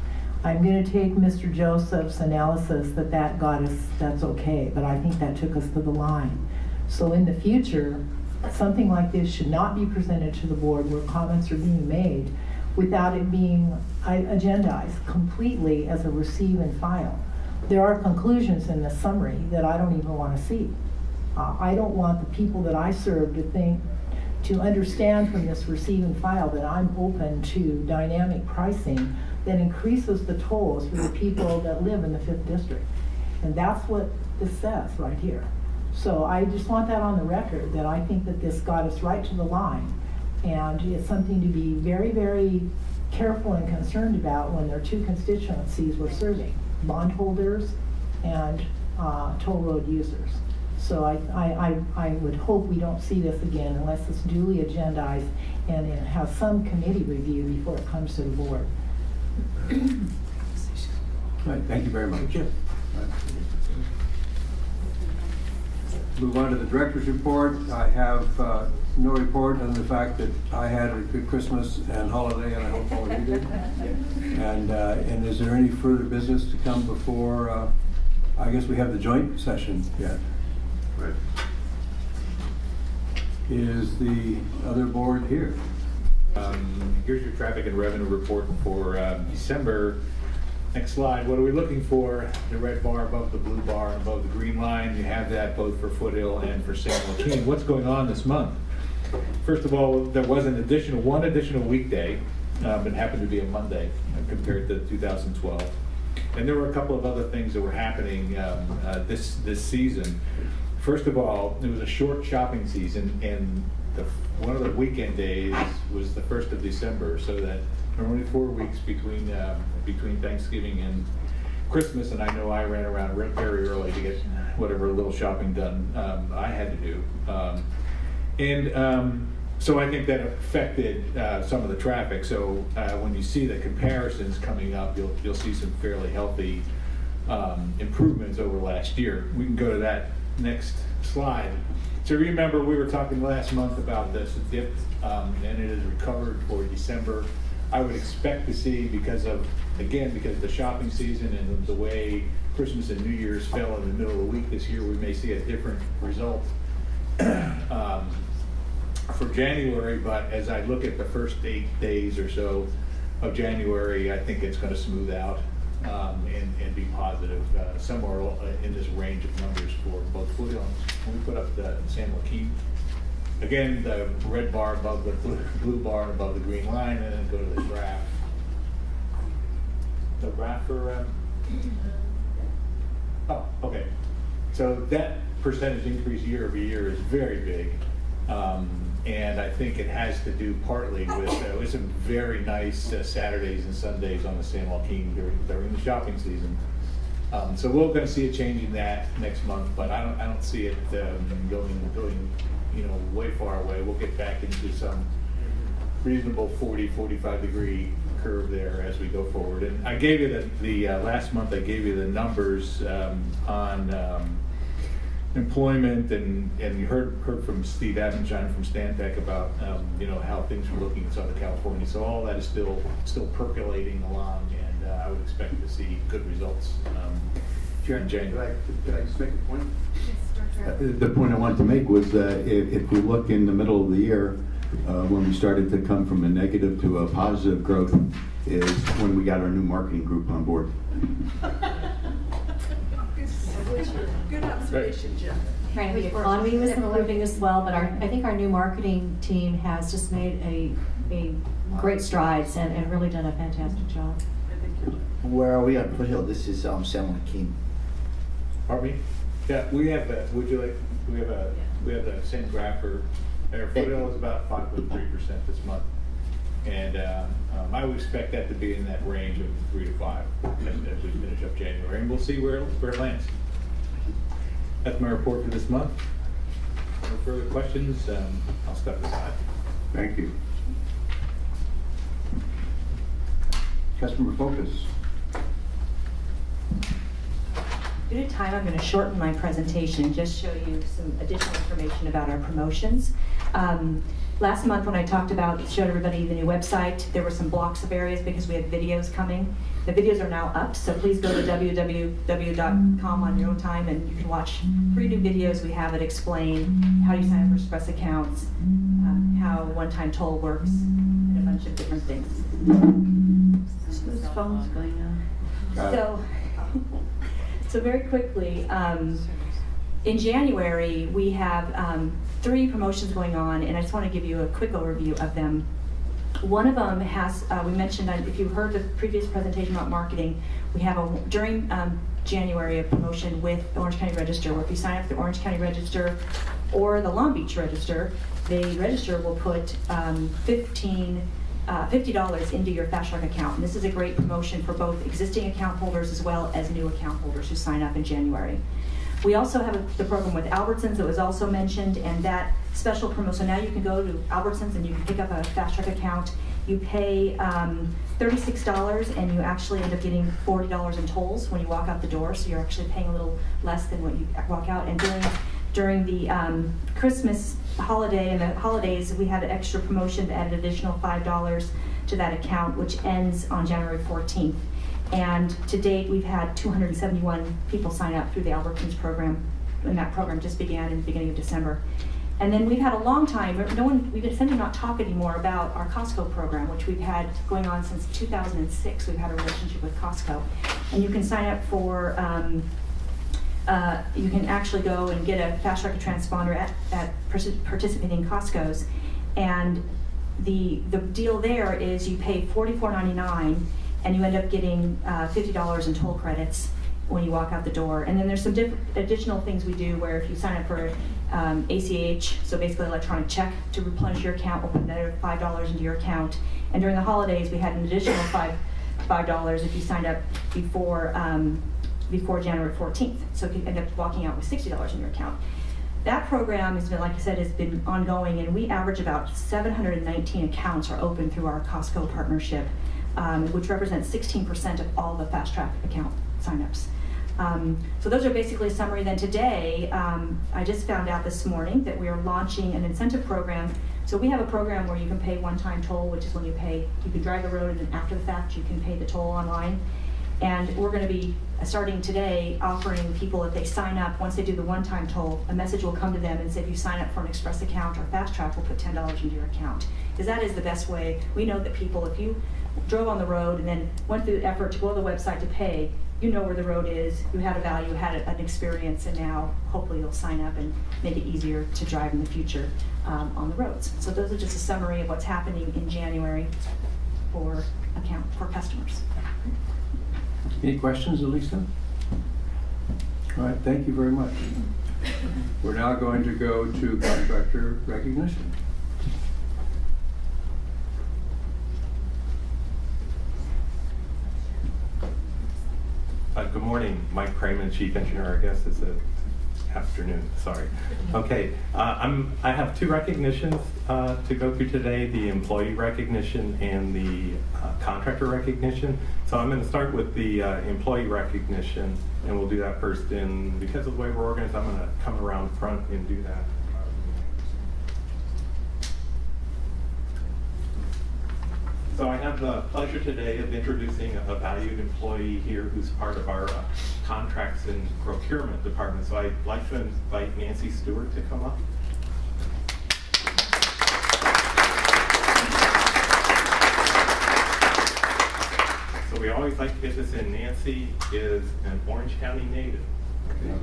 I'm going to take Mr. Joseph's analysis that got us, that's okay, but I think that took us to the line. So in the future, something like this should not be presented to the board where comments are being made without it being agendized completely as a receive and file. There are conclusions in the summary that I don't even want to see. I don't want the people that I serve to understand from this receive and file that I'm open to dynamic pricing that increases the tolls for the people that live in the 5th District. And that's what this says right here. So I just want that on the record, that I think that this got us right to the line. And it's something to be very, very careful and concerned about when there are two constituencies we're serving, bondholders and toll road users. So I would hope we don't see this again unless it's duly agendized and it has some committee review before it comes to the board. All right, thank you very much. Thank you. Move on to the director's report. I have no report on the fact that I had a good Christmas and holiday, and I hope all of you did. And is there any further business to come before, I guess we have the joint session yet? Right. Is the other board here? Here's your traffic and revenue report for December. Next slide. What are we looking for? The red bar above the blue bar and above the green line. You have that both for Foothill and for San Joaquin. What's going on this month? First of all, there was one additional weekday. It happened to be a Monday compared to 2012. And there were a couple of other things that were happening this season. First of all, it was a short shopping season, and one of the weekend days was the 1st of December, so that normally 4 weeks between Thanksgiving and Christmas, and I know I ran around very early to get whatever little shopping done I had to do. So I think that affected some of the traffic. So when you see the comparisons coming up, you'll see some fairly healthy improvements over last year. We can go to that next slide. So remember, we were talking last month about this dip, and it has recovered for December. I would expect to see, because of the shopping season and the way Christmas and New Year's fell in the middle of the week this year, we may see a different result for January. But as I look at the first 8 days or so of January, I think it's going to smooth out and be positive, somewhere in this range of numbers for both Foothill. When we put up the San Joaquin, again, the red bar above the blue bar above the green line, and then go to the graph. The graph for, oh, okay. So that percentage increase year over year is very big. And I think it has to do partly with some very nice Saturdays and Sundays on the San Joaquin during the shopping season. So we're going to see a change in that next month, but I don't see it going way far away. We'll get back into some reasonable 40-45 degree curve there as we go forward. And I gave you the last month. I gave you the numbers on employment, and you heard from Steve Avenshine from Stantec about how things were looking in Southern California. So all that is still percolating along, and I would expect to see good results in January. Could I just make a point? The point I wanted to make was that if we look in the middle of the year, when we started to come from a negative to a positive growth, is when we got our new marketing group on board. Good observation, Jim. Right, the economy was improving as well, but I think our new marketing team has just made a great strides and really done a fantastic job. Where are we on Foothill? This is San Joaquin. Pardon me? Yeah, we have the. Would you like? We have the same graph for. Our Foothill is about 5.3% this month, and I would expect that to be in that range of 3 to 5 as we finish up January, and we'll see where it lands. That's my report for this month. No further questions. I'll step aside. Thank you. Customer focus. Due to time, I'm going to shorten my presentation, just show you some additional information about our promotions. Last month when I showed everybody the new website, there were some blocks of areas because we had videos coming. The videos are now up, so please go to www.com on your own time, and you can watch 3 new videos we have that explain how you sign up for express accounts, how one-time toll works, and a bunch of different things. Whose phone's going on? So very quickly, in January, we have 3 promotions going on, and I just want to give you a quick overview of them. One of them has, we mentioned, if you heard the previous presentation about marketing, we have during January a promotion with the Orange County Register, where if you sign up for the Orange County Register or the Long Beach Register, the Register will put 15 $50 into your Fast Track account. And this is a great promotion for both existing account holders as well as new account holders who sign up in January. We also have the program with Albertsons that was also mentioned, and that special promo. So now you can go to Albertsons and you can pick up a Fast Track account. You pay $36 and you actually end up getting $40 in tolls when you walk out the door. So you're actually paying a little less than what you walk out. And during the Christmas holiday and the holidays, we had an extra promotion that added additional $5 to that account, which ends on January 14th. And to date, we've had 271 people sign up through the Albertsons program, and that program just began in the beginning of December. And then we've had a long time, we tend to not talk anymore about our Costco program, which we've had going on since 2006. We've had a relationship with Costco. And you can sign up for, you can actually go and get a Fast Track transponder at participating Costco's. And the deal there is you pay $44.99 and you end up getting $50 in toll credits when you walk out the door. And then there's some additional things we do where if you sign up for ACH, so basically electronic check to replenish your account, we'll put another $5 into your account. And during the holidays, we had an additional $5 if you signed up before January 14th. So you end up walking out with $60 in your account. That program has been, like I said, has been ongoing, and we average about 719 accounts are open through our Costco partnership, which represents 16% of all the Fast Track account signups. So those are basically a summary. Then today, I just found out this morning that we are launching an incentive program. So we have a program where you can pay one-time toll, which is when you can drive the road, and then after the fact, you can pay the toll online. And we're going to be starting today offering people, if they sign up, once they do the one-time toll, a message will come to them and say, if you sign up for an Express account or Fast Track, we'll put $10 into your account. Because that is the best way. We know that people, if you drove on the road and then went through the effort to go to the website to pay, you know where the road is, you had a value, had an experience, and now hopefully you'll sign up and make it easier to drive in the future on the roads. So those are just a summary of what's happening in January for customers. Any questions, Elisa? All right, thank you very much. We're now going to go to contractor recognition. Good morning, Mike Craman, Chief Engineer. I guess it's afternoon, sorry. Okay, I have two recognitions to go through today, the employee recognition and the contractor recognition. So I'm going to start with the employee recognition, and we'll do that first. And because of the way we're organized, I'm going to come around front and do that. So I have the pleasure today of introducing a valued employee here who's part of our contracts and procurement department. So I'd like to invite Nancy Stewart to come up. So we always like to get this in. Nancy is an Orange County native,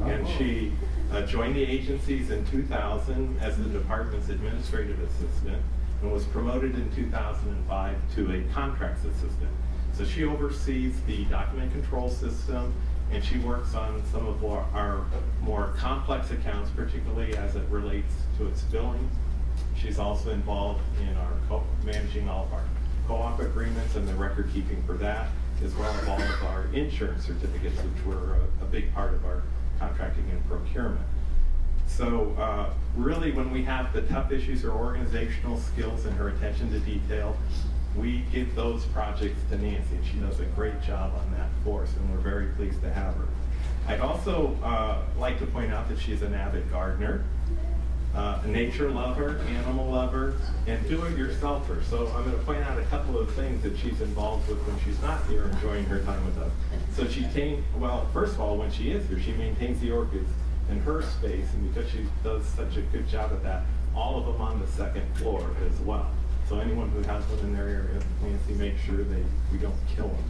and she joined the agencies in 2000 as the department's administrative assistant, and was promoted in 2005 to a contracts assistant. So she oversees the document control system, and she works on some of our more complex accounts, particularly as it relates to its billing. She's also involved in our managing all of our co-op agreements and the record keeping for that, as well as all of our insurance certificates, which were a big part of our contracting and procurement. So really, when we have the tough issues, her organizational skills and her attention to detail, we give those projects to Nancy, and she does a great job on that for us, and we're very pleased to have her. I'd also like to point out that she's an avid gardener, a nature lover, animal lover, and do-it-yourselfer. So I'm going to point out a couple of things that she's involved with when she's not here enjoying her time with us. So first of all, when she is here, she maintains the orchids in her space, and because she does such a good job at that, all of them on the second floor as well. So anyone who has one in their area, Nancy makes sure we don't kill them.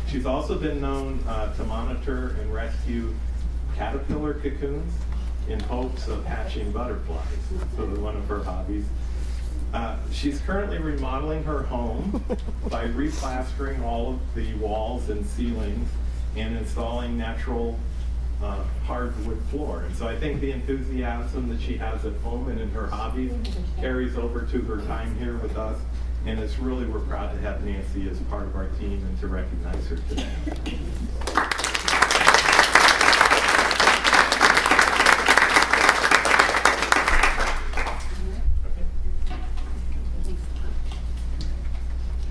She's also been known to monitor and rescue caterpillar cocoons in hopes of hatching butterflies. So one of her hobbies. She's currently remodeling her home by replastering all of the walls and ceilings and installing natural hardwood floor. And so I think the enthusiasm that she has at home and in her hobbies carries over to her time here with us. And it's really, we're proud to have Nancy as part of our team and to recognize her today.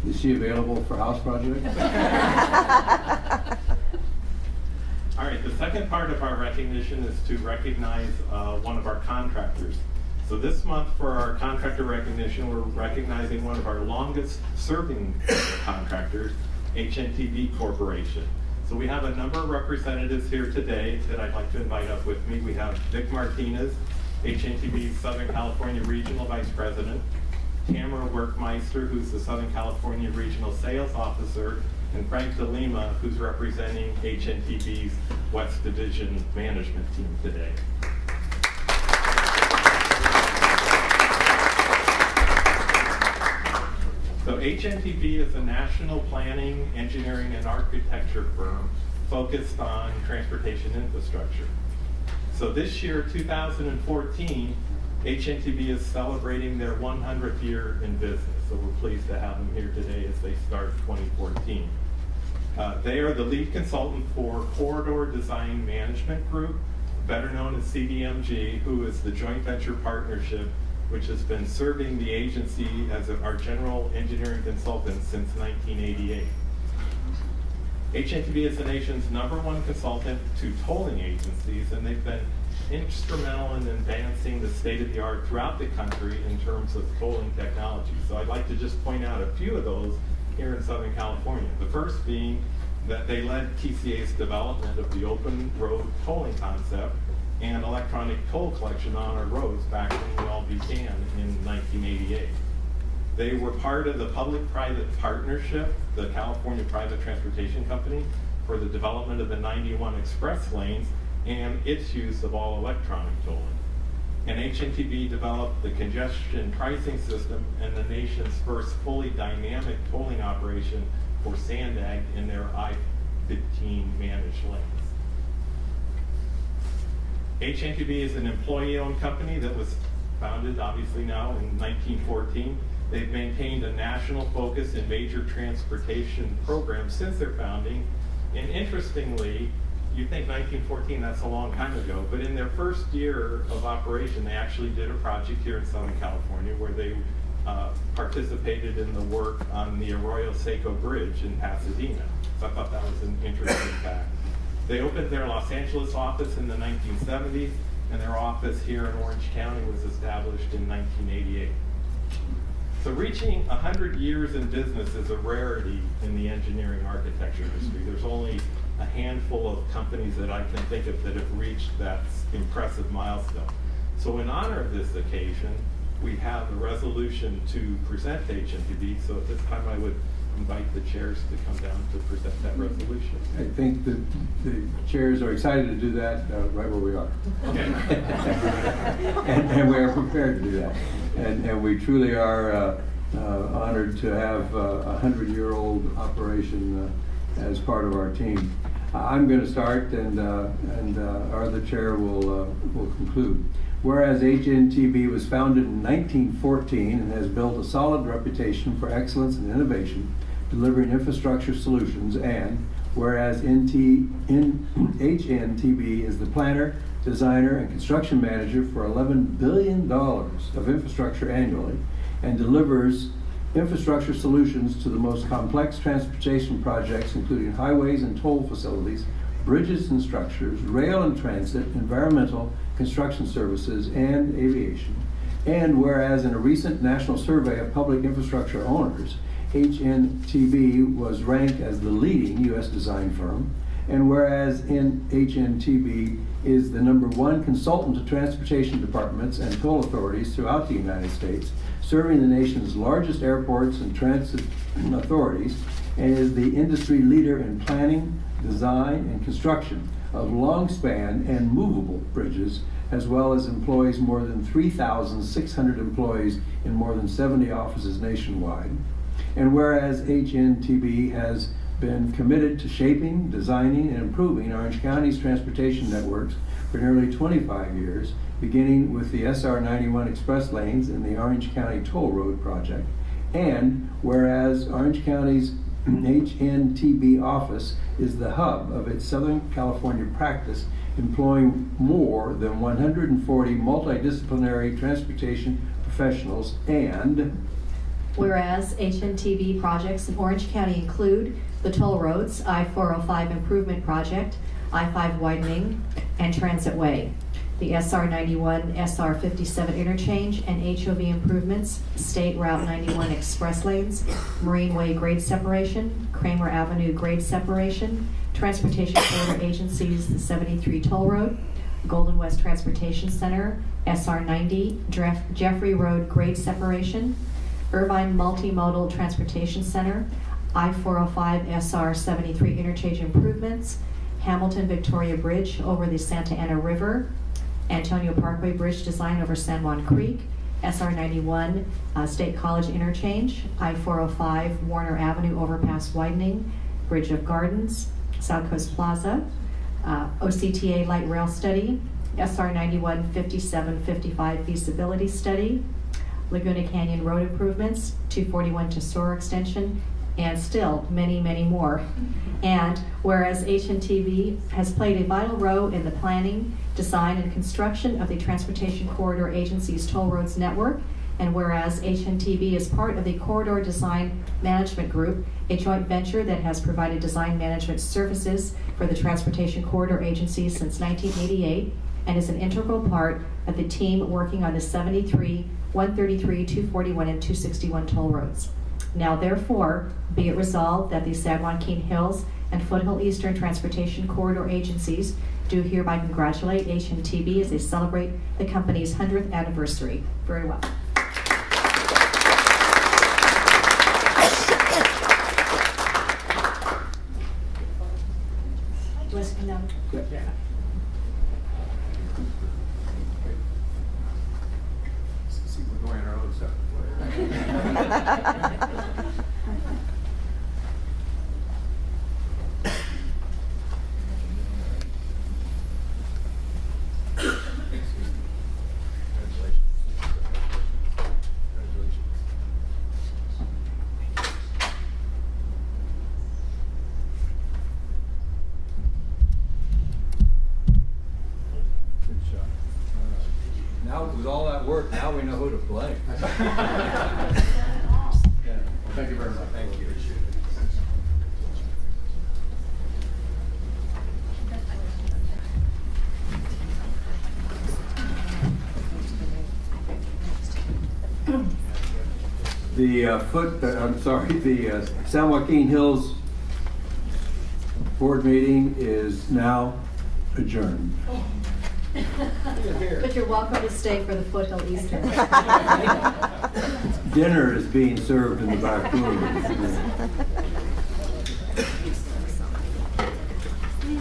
Is she available for house projects? All right, the second part of our recognition is to recognize one of our contractors. So this month for our contractor recognition, we're recognizing one of our longest serving contractors, HNTB Corporation. So we have a number of representatives here today that I'd like to invite up with me. We have Vic Martinez, HNTB Southern California Regional Vice President, Tamara Workmeister, who's the Southern California Regional Sales Officer, and Frank DeLima, who's representing HNTB's West Division Management Team today. So HNTB is a national planning, engineering, and architecture firm focused on transportation infrastructure. So this year, 2014, HNTB is celebrating their 100th year in business. So we're pleased to have them here today as they start 2014. They are the lead consultant for Corridor Design Management Group, better known as CDMG, who is the joint venture partnership which has been serving the agency as our general engineering consultant since 1988. HNTB is the nation's #1 consultant to tolling agencies, and they've been instrumental in advancing the state-of-the-art throughout the country in terms of tolling technology. So I'd like to just point out a few of those here in Southern California. The first being that they led TCA's development of the open road tolling concept and electronic toll collection on our roads back when we all began in 1988. They were part of the public-private partnership, the California Private Transportation Company, for the development of the 91 express lanes and its use of all electronic tolling. And HNTB developed the congestion pricing system and the nation's first fully dynamic tolling operation for Sandag in their I-15 managed lanes. HNTB is an employee-owned company that was founded, obviously now, in 1914. They've maintained a national focus in major transportation programs since their founding. And interestingly, you think 1914, that's a long time ago, but in their first year of operation, they actually did a project here in Southern California where they participated in the work on the Arroyo Seco Bridge in Pasadena. So I thought that was an interesting fact. They opened their Los Angeles office in the 1970s, and their office here in Orange County was established in 1988. So reaching 100 years in business is a rarity in the engineering architecture industry. There's only a handful of companies that I can think of that have reached that impressive milestone. So in honor of this occasion, we have a resolution to present to HNTB. So at this time, I would invite the chairs to come down to present that resolution. I think that the chairs are excited to do that right where we are. and we are prepared to do that. And we truly are honored to have a 100-year-old operation as part of our team. I'm going to start, and our other chair will conclude. Whereas HNTB was founded in 1914 and has built a solid reputation for excellence and innovation, delivering infrastructure solutions, and whereas HNTB is the planner, designer, and construction manager for $11 billion of infrastructure annually and delivers infrastructure solutions to the most complex transportation projects, including highways and toll facilities, bridges and structures, rail and transit, environmental, construction services, and aviation. And whereas in a recent national survey of public infrastructure owners, HNTB was ranked as the leading U.S. design firm, and whereas HNTB is the #1 consultant to transportation departments and toll authorities throughout the United States, serving the nation's largest airports and transit authorities, and is the industry leader in planning, design, and construction of long-span and movable bridges, as well as employs more than 3,600 employees in more than 70 offices nationwide. And whereas HNTB has been committed to shaping, designing, and improving Orange County's transportation networks for nearly 25 years, beginning with the SR 91 express lanes and the Orange County Toll Road project, And whereas Orange County's HNTB office is the hub of its Southern California practice, employing more than 140 multidisciplinary transportation professionals, and Whereas HNTB projects in Orange County include the toll roads, I-405 improvement project, I-5 widening, and Transit Way, the SR-91, SR-57 interchange and HOV improvements, State Route 91 express lanes, Marine Way grade separation, Kramer Avenue grade separation, Transportation Corridor Agencies, the 73 toll road, Golden West Transportation Center, SR-90, Jeffrey Road grade separation, Irvine Multimodal Transportation Center, I-405 SR-73 interchange improvements, Hamilton Victoria Bridge over the Santa Ana River, Antonio Parkway Bridge design over San Juan Creek, SR-91 State College interchange, I-405 Warner Avenue overpass widening, Bridge of Gardens, South Coast Plaza, OCTA light rail study, SR-91 5755 feasibility study, Laguna Canyon road improvements, 241 Tesoro extension, and still many, many more. And whereas HNTB has played a vital role in the planning, design, and construction of the Transportation Corridor Agency's toll roads network, and whereas HNTB is part of the Corridor Design Management Group, a joint venture that has provided design management services for the Transportation Corridor Agency since 1988, and is an integral part of the team working on the 73, 133, 241, and 261 toll roads. Now therefore, be it resolved that the San Joaquin Hills and Foothill Eastern Transportation Corridor Agencies do hereby congratulate HNTB as they celebrate the company's 100th anniversary. Very well. Listen now. Yeah. See, we're going our own separate now with all that work, now we know who to blame. Yeah. Well, thank you very much. Thank you. The San Joaquin Hills board meeting is now adjourned. But you're welcome to stay for the Foothill Eastern. Dinner is being served in the back room.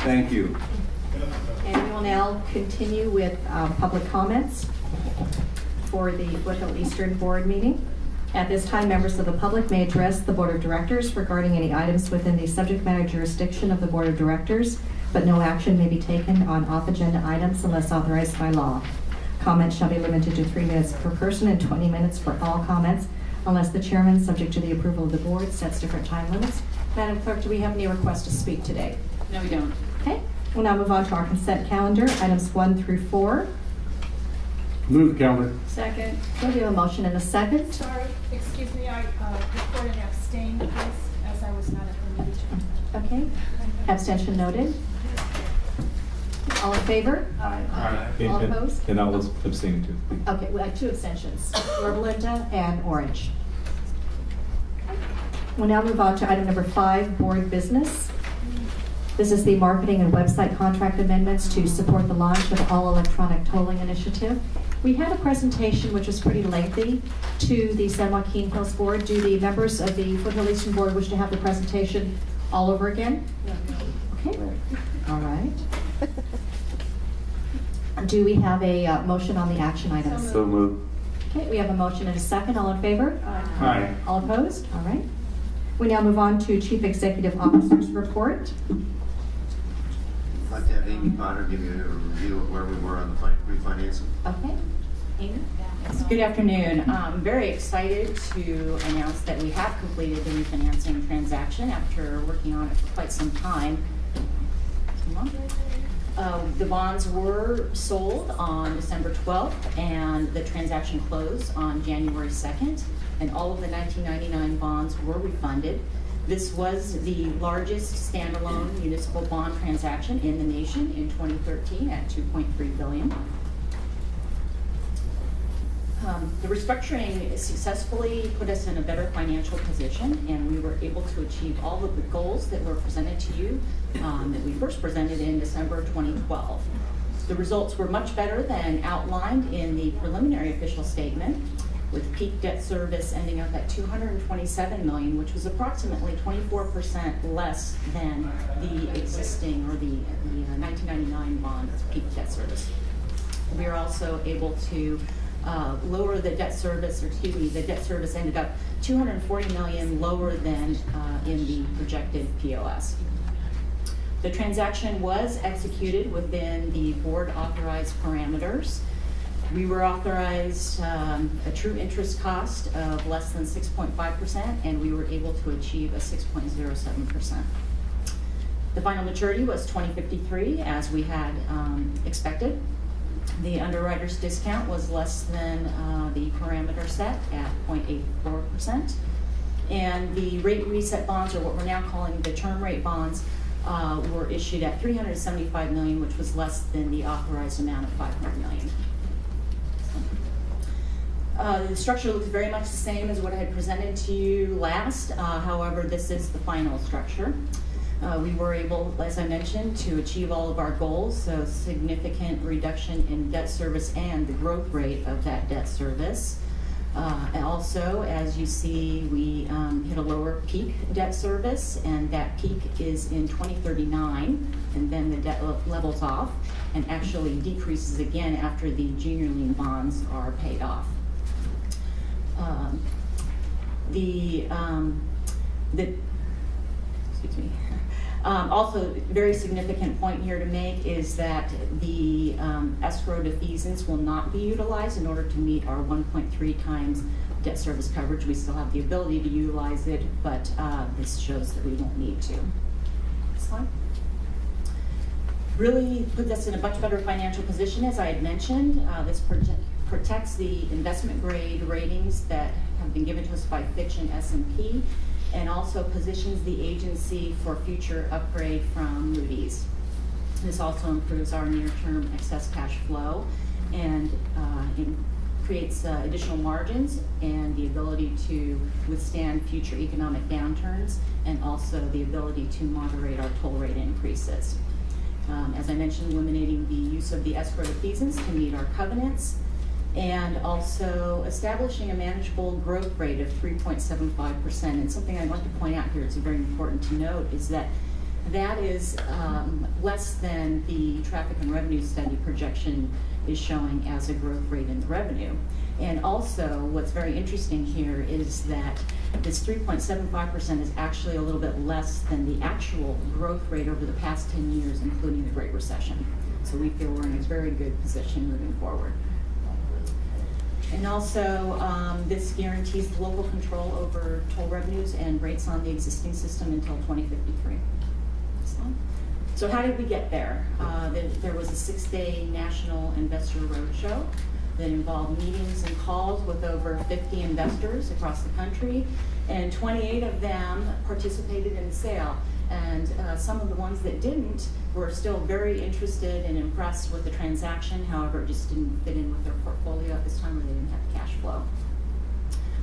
Thank you. And we will now continue with public comments for the Foothill Eastern Board meeting. At this time, members of the public may address the Board of Directors regarding any items within the subject matter jurisdiction of the Board of Directors, but no action may be taken on off-agenda items unless authorized by law. Comments shall be limited to 3 minutes per person and 20 minutes for all comments, unless the chairman, subject to the approval of the board, sets different time limits. Madam Clerk, do we have any requests to speak today? No, we don't. Okay, we'll now move on to our consent calendar, items 1 through 4. Move the calendar. Second. So we have a motion and a second. Sorry, excuse me, I recorded and abstained, please, as I was not at the meeting. Okay, abstention noted. All in favor? Aye. All opposed? And I was abstaining too. Okay, we have 2 abstentions, Lord Linda and Orange. We'll now move on to item number 5, board business. This is the marketing and website contract amendments to support the launch of all electronic tolling initiative. We had a presentation which was pretty lengthy to the San Joaquin Hills Board. Do the members of the Foothill Eastern Board wish to have the presentation all over again? Okay, all right. Do we have a motion on the action items? So moved. Okay, we have a motion and a second. All in favor? Aye. All opposed? All right. We now move on to Chief Executive Officer's report. I'd like to have Amy Potter give you a review of where we were on the refinancing. Okay. Amy? Yes, good afternoon. I'm very excited to announce that we have completed the refinancing transaction after working on it for quite some time. The bonds were sold on December 12th, and the transaction closed on January 2nd, and all of the 1999 bonds were refunded. This was the largest standalone municipal bond transaction in the nation in 2013 at $2.3 billion. The restructuring successfully put us in a better financial position, and we were able to achieve all of the goals that were presented to you that we first presented in December 2012. The results were much better than outlined in the preliminary official statement, with peak debt service ending up at $227 million, which was approximately 24% less than the existing or the 1999 bond peak debt service. We are also able to lower the debt service, the debt service ended up $240 million lower than in the projected POS. The transaction was executed within the board authorized parameters. We were authorized a true interest cost of less than 6.5%, and we were able to achieve a 6.07%. The final maturity was 2053, as we had expected. The underwriter's discount was less than the parameter set at 0.84%. And the rate reset bonds, or what we're now calling the term rate bonds, were issued at $375 million, which was less than the authorized amount of $500 million. The structure looks very much the same as what I had presented to you last. However, this is the final structure. We were able, as I mentioned, to achieve all of our goals, so significant reduction in debt service and the growth rate of that debt service. And also, as you see, we hit a lower peak debt service, and that peak is in 2039, and then the debt levels off and actually decreases again after the junior lien bonds are paid off. Also, very significant point here to make is that the escrow defeasance will not be utilized in order to meet our 1.3 times debt service coverage. We still have the ability to utilize it, but this shows that we won't need to. Next slide. Really put us in a much better financial position, as I had mentioned. This protects the investment grade ratings that have been given to us by Fitch and S&P, and also positions the agency for future upgrade from Moody's. This also improves our near-term excess cash flow and creates additional margins and the ability to withstand future economic downturns, and also the ability to moderate our toll rate increases. As I mentioned, eliminating the use of the escrow defeasance to meet our covenants, and also establishing a manageable growth rate of 3.75%. And something I'd like to point out here, it's very important to note, is that that is less than the traffic and revenue study projection is showing as a growth rate in the revenue. And also, what's very interesting here is that this 3.75% is actually a little bit less than the actual growth rate over the past 10 years, including the Great Recession. So we feel we're in a very good position moving forward. And also, this guarantees the local control over toll revenues and rates on the existing system until 2053. So how did we get there? There was a 6-day national investor roadshow that involved meetings and calls with over 50 investors across the country, and 28 of them participated in the sale. And some of the ones that didn't were still very interested and impressed with the transaction. However, it just didn't fit in with their portfolio at this time, or they didn't have cash flow.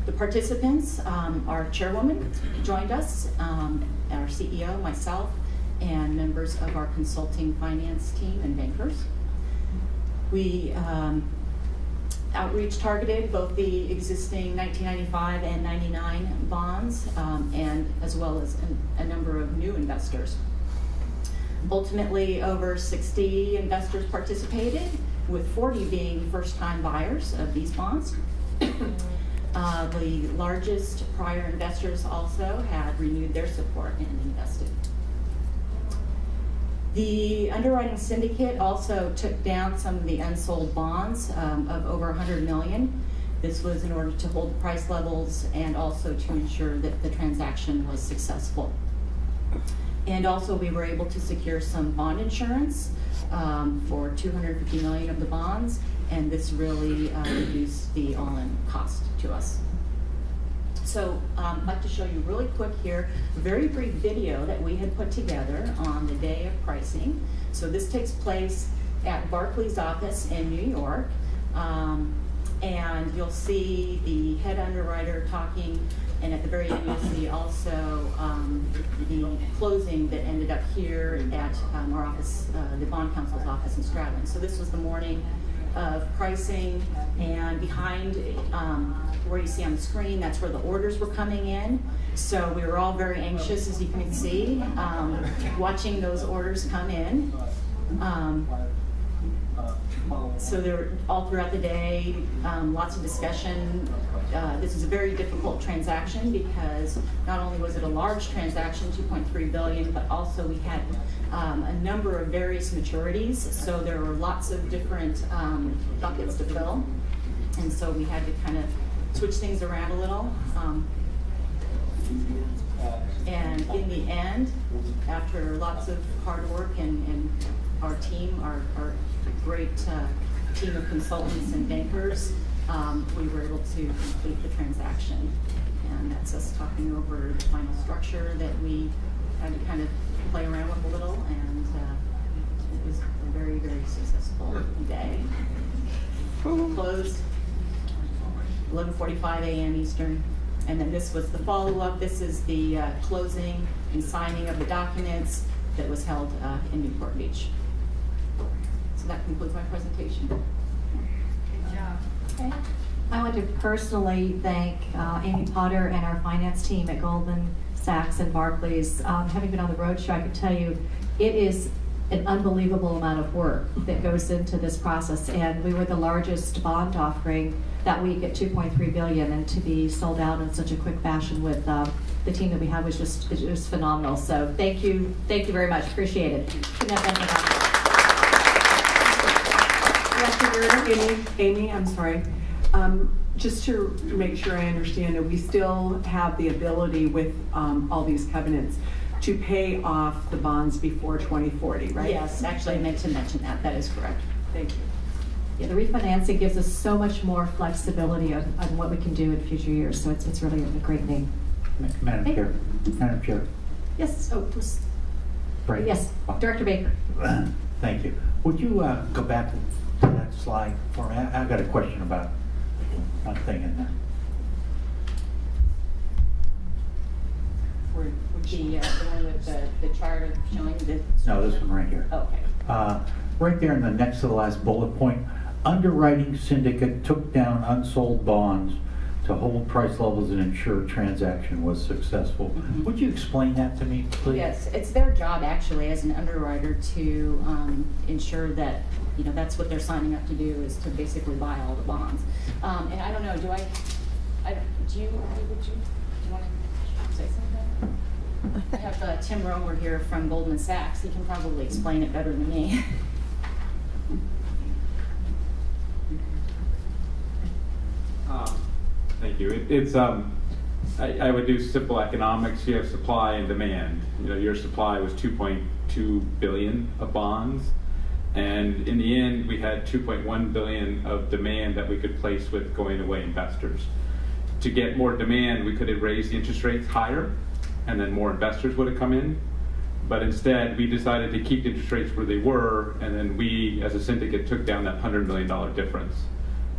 The participants, our chairwoman joined us, our CEO, myself, and members of our consulting finance team and bankers. We outreach targeted both the existing 1995 and 99 bonds, and as well as a number of new investors. Ultimately, over 60 investors participated, with 40 being first-time buyers of these bonds. The largest prior investors also had renewed their support and invested. The underwriting syndicate also took down some of the unsold bonds of over $100 million. This was in order to hold the price levels and also to ensure that the transaction was successful. And also we were able to secure some bond insurance for $250 million of the bonds, and this really reduced the all-in cost to us. So I'd like to show you really quick here a very brief video that we had put together on the day of pricing. So this takes place at Barclays office in New York. And you'll see the head underwriter talking, and at the very end you'll see also the closing that ended up here at our office, the bond counsel's office in Stratton. So this was the morning of pricing, and behind where you see on the screen, that's where the orders were coming in. So we were all very anxious, as you can see, watching those orders come in. So there were all throughout the day, lots of discussion. This is a very difficult transaction because not only was it a large transaction, 2.3 billion, but also we had a number of various maturities. So there were lots of different buckets to fill. And so we had to kind of switch things around a little. And in the end, after lots of hard work and our team, our great team of consultants and bankers, we were able to complete the transaction. And that's us talking over the final structure that we had to kind of play around with a little, and it was a very, very successful day. Closed 11:45 a.m. Eastern. And then this was the follow-up. This is the closing and signing of the documents that was held in Newport Beach. So that concludes my presentation. Good job. Okay. I want to personally thank Amy Potter and our finance team at Goldman Sachs and Barclays. Having been on the road show, I can tell you it is an unbelievable amount of work that goes into this process. And we were the largest bond offering that week at 2.3 billion, and to be sold out in such a quick fashion with the team that we had was just phenomenal. So thank you very much. Appreciate it. Couldn't have done it without you. Amy, I'm sorry. Just to make sure I understand that we still have the ability with all these covenants to pay off the bonds before 2040, right? Yes, actually I meant to mention that. That is correct. Thank you. Yeah, the refinancing gives us so much more flexibility on what we can do in future years. So it's really a great thing. Madam Chair. Madam Chair. Yes. Oh, please. Right. Yes, Director Baker. Thank you. Would you go back to that slide for me? I've got a question about one thing in there. The one with the chart of showing the... No, this one right here. Okay. Right there in the next to the last bullet point, underwriting syndicate took down unsold bonds to hold price levels and ensure transaction was successful. Mm-hmm. Would you explain that to me, please? Yes, it's their job actually as an underwriter to ensure that, that's what they're signing up to do, is to basically buy all the bonds. And I don't know, do you want to say something? I have Tim Romer here from Goldman Sachs. He can probably explain it better than me. Thank you. It's I would do simple economics. You have supply and demand. Your supply was 2.2 billion of bonds, and in the end, we had 2.1 billion of demand that we could place with going away investors. To get more demand, we could have raised the interest rates higher, and then more investors would have come in. But instead, we decided to keep the interest rates where they were, and then we, as a syndicate, took down that $100 million difference.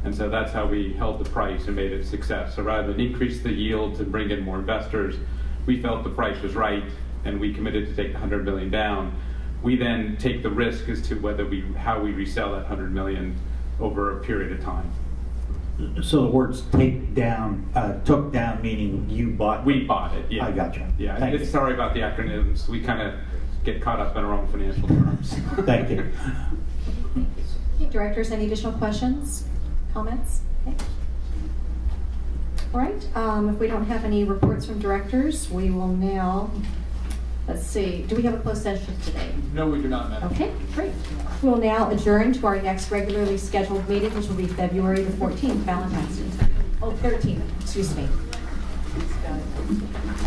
And so that's how we held the price and made it a success. So rather than increase the yields and bring in more investors, we felt the price was right, and we committed to take the $100 million down. We then take the risk as to how we resell that $100 million over a period of time. So the words take down, took down, meaning you bought? We bought it, yeah. I gotcha. Yeah, Thank you. Sorry about the acronyms. We kind of get caught up in our own financial terms. Thank you. Okay, directors, any additional questions, comments? Okay. All right, if we don't have any reports from directors, we will now Let's see, do we have a closed session today? No, we do not, Madam. Okay, great. We'll now adjourn to our next regularly scheduled meeting, which will be February the 14th, Valentine's Day. Oh, 13th, excuse me.